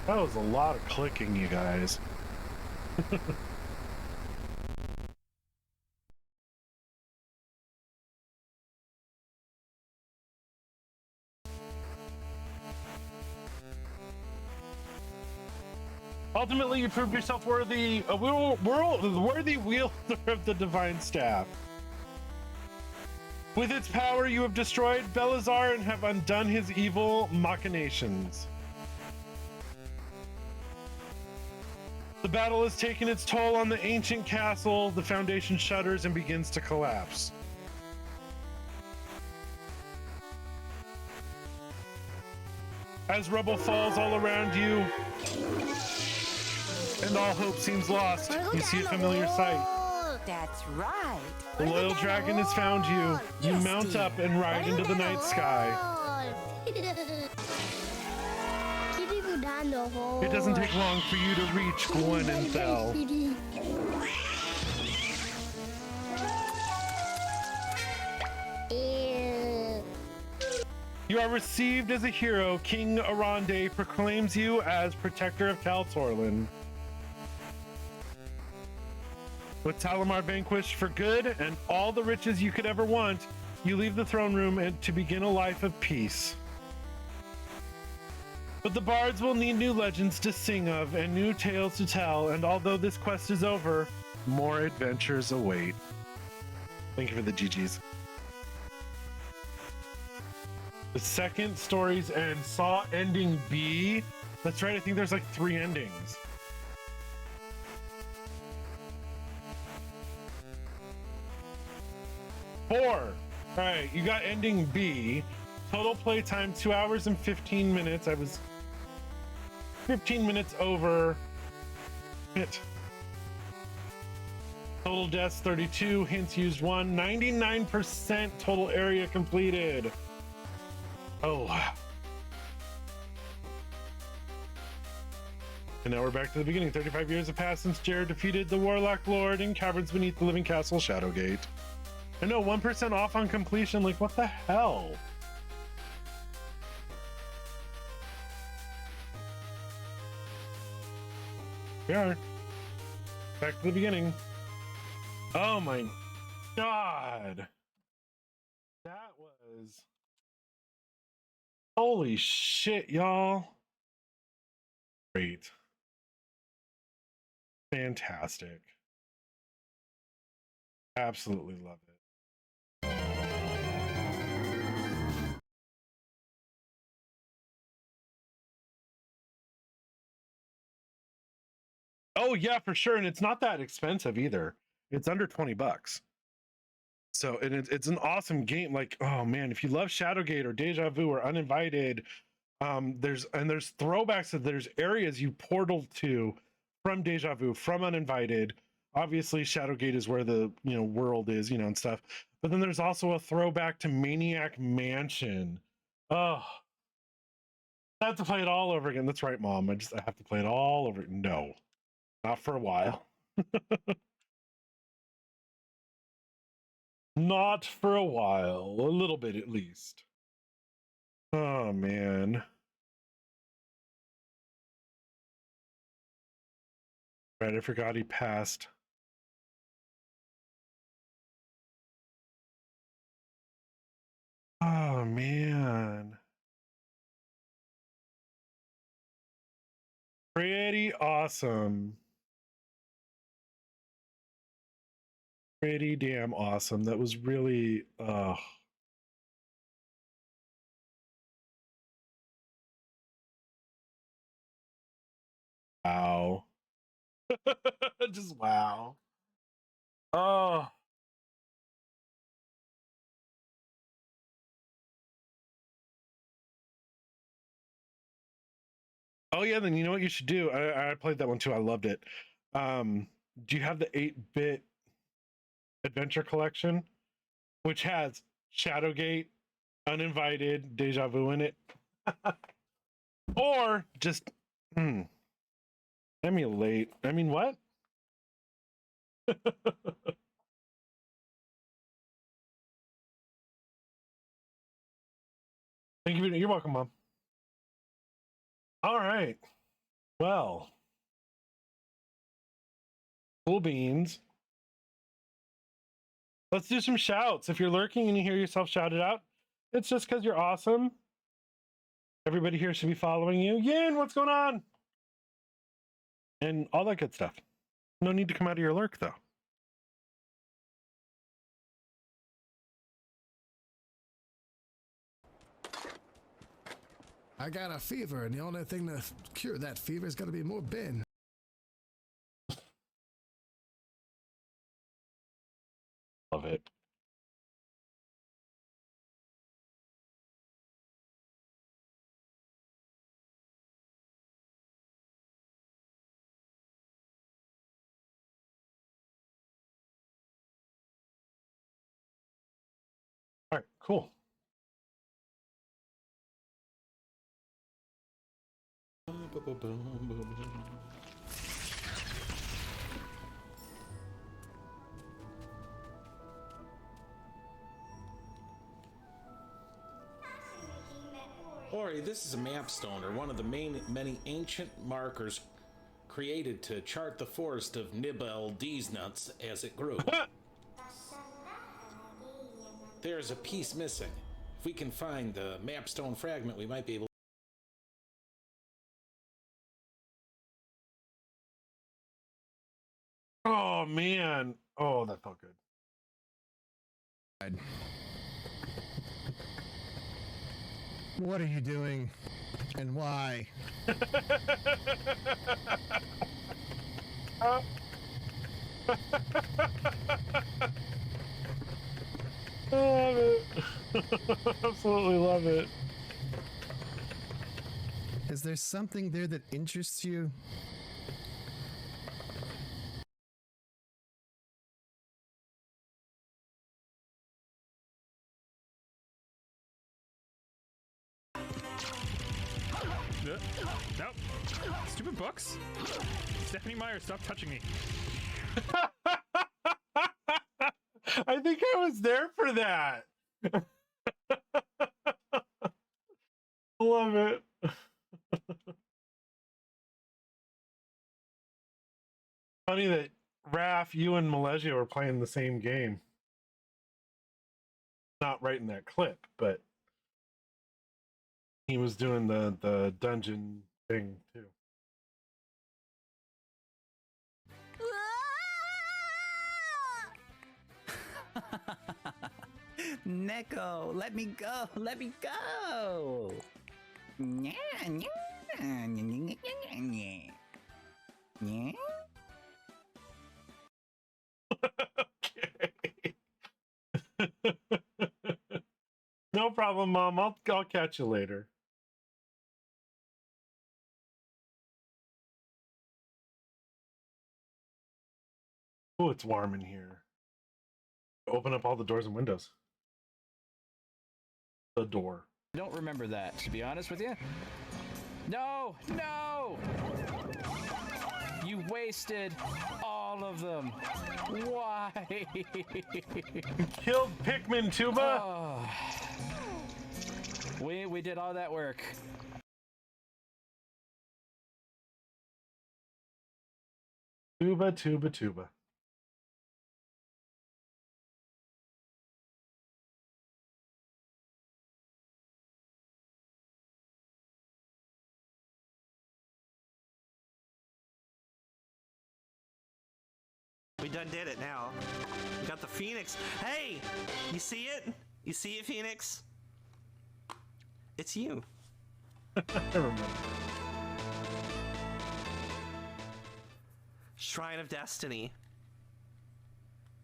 That was a lot of clicking, you guys. Ultimately, you proved yourself worthy, worthy wielder of the divine staff. With its power, you have destroyed Belisar and have undone his evil machinations. The battle has taken its toll on the ancient castle. The foundation shudders and begins to collapse. As rubble falls all around you, and all hope seems lost, you see a familiar sight. That's right. The loyal dragon has found you. You mount up and ride into the night sky. It doesn't take long for you to reach Gwenenthal. You are received as a hero. King Arande proclaims you as protector of Cal Torlin. With Talamar vanquished for good and all the riches you could ever want, you leave the throne room and to begin a life of peace. But the bards will need new legends to sing of and new tales to tell, and although this quest is over, more adventures await. Thank you for the GGs. The second story's end saw ending B. That's right, I think there's like 3 endings. Four. All right, you got ending B. Total playtime 2 hours and 15 minutes. I was 15 minutes over. Hit. Total deaths 32. Hints used 1. 99% total area completed. Oh. And now we're back to the beginning. 35 years have passed since Jared defeated the Warlock Lord in caverns beneath the living castle Shadowgate. I know, 1% off on completion. Like, what the hell? We are back to the beginning. Oh my god. That was... Holy shit, y'all. Great. Fantastic. Absolutely love it. Oh yeah, for sure. And it's not that expensive either. It's under 20 bucks. So, and it's an awesome game. Like, oh man, if you love Shadowgate or Deja Vu or Uninvited, there's throwbacks that there's areas you portal to from Deja Vu, from Uninvited. Obviously, Shadowgate is where the world is, and stuff. But then there's also a throwback to Maniac Mansion. Oh, I have to play it all over again. That's right, Mom. I have to play it all over. No, not for a while. Not for a while. A little bit, at least. Oh, man. Right, I forgot he passed. Oh, man. Pretty awesome. Pretty damn awesome. That was really, wow. Just wow. Oh. Oh yeah, then you know what you should do? I played that one too. I loved it. Do you have the 8-bit adventure collection, which has Shadowgate, Uninvited, Deja Vu in it? Or just emulate. I mean, what? Thank you. You're welcome, Mom. All right. Well, cool beans. Let's do some shouts. If you're lurking and you hear yourself shouted out, it's just because you're awesome. Everybody here should be following you. Yin, what's going on? And all that good stuff. No need to come out of your lurk, though. I got a fever, and the only thing to cure that fever is going to be more Ben. Love it. All right, cool. Ori, this is a mapstone, or one of the many ancient markers created to chart the forest of Nibel D's nuts as it grew. There is a piece missing. If we can find the mapstone fragment, we might be able. Oh man. Oh, that felt good. What are you doing? And why? I love it. Absolutely love it. Is there something there that interests you? Nope. Stupid doing, books? Stephanie Meyer, stop touching me. I think I was there for that. Love it. Funny that Raph, you and Malaysia were playing the same game. Not right in that clip, but he was doing the dungeon thing too. Neko, let me go! Let me go! Nya, nya, nya, nya, nya, nya, nya. No problem, Mom. I'll catch you later. Oh, it's warm in here. Open up all the doors and windows. The door. I don't remember that, to be honest with you. No! No! You wasted all of them. Why? Killed Pikmin, Tuba! Oh. We did all that work. Tuba, Tuba, Tuba. We done did it now. We got the Phoenix. Hey! You see it? You see it, Phoenix? It's you. I remember. Shrine of Destiny.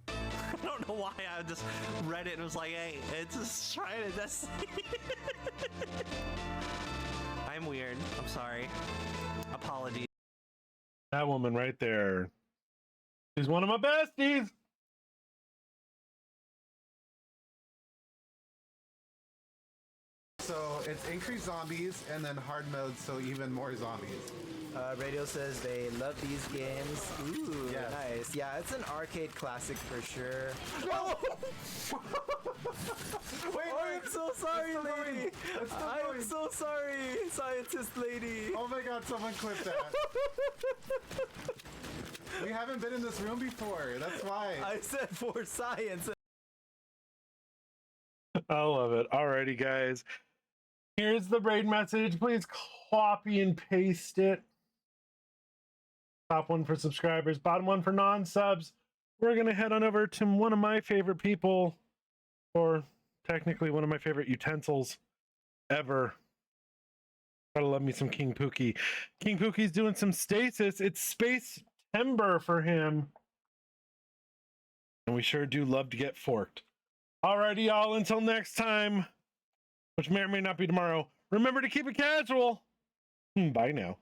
I don't know why I just read it and was like, hey, it's a Shrine of Destiny. I'm weird. I'm sorry. Apologies. That woman right there. She's one of my besties. So it's increased zombies and then hard mode, so even more zombies. Radio says they love these games. Ooh, Yes. nice. Yeah, it's an arcade classic for sure. Oh! Wait, I'm so sorry, lady. I am so sorry, scientist lady. Oh my god, someone clipped that. We haven't been in this room before, that's why. I said for science. I love it. Alrighty, guys. Here's the raid message. Please copy and paste it. Top one for subscribers, bottom one for non-subs. We're going to head on over to one of my favorite people, or technically one of my favorite utensils ever. Gotta love me some King Pookie. King Pookie's doing some stasis. It's Space Timber for him. And we sure do love to get forked. Alrighty, y'all. Until next time, which may or may not be tomorrow, remember to keep it casual. Bye now.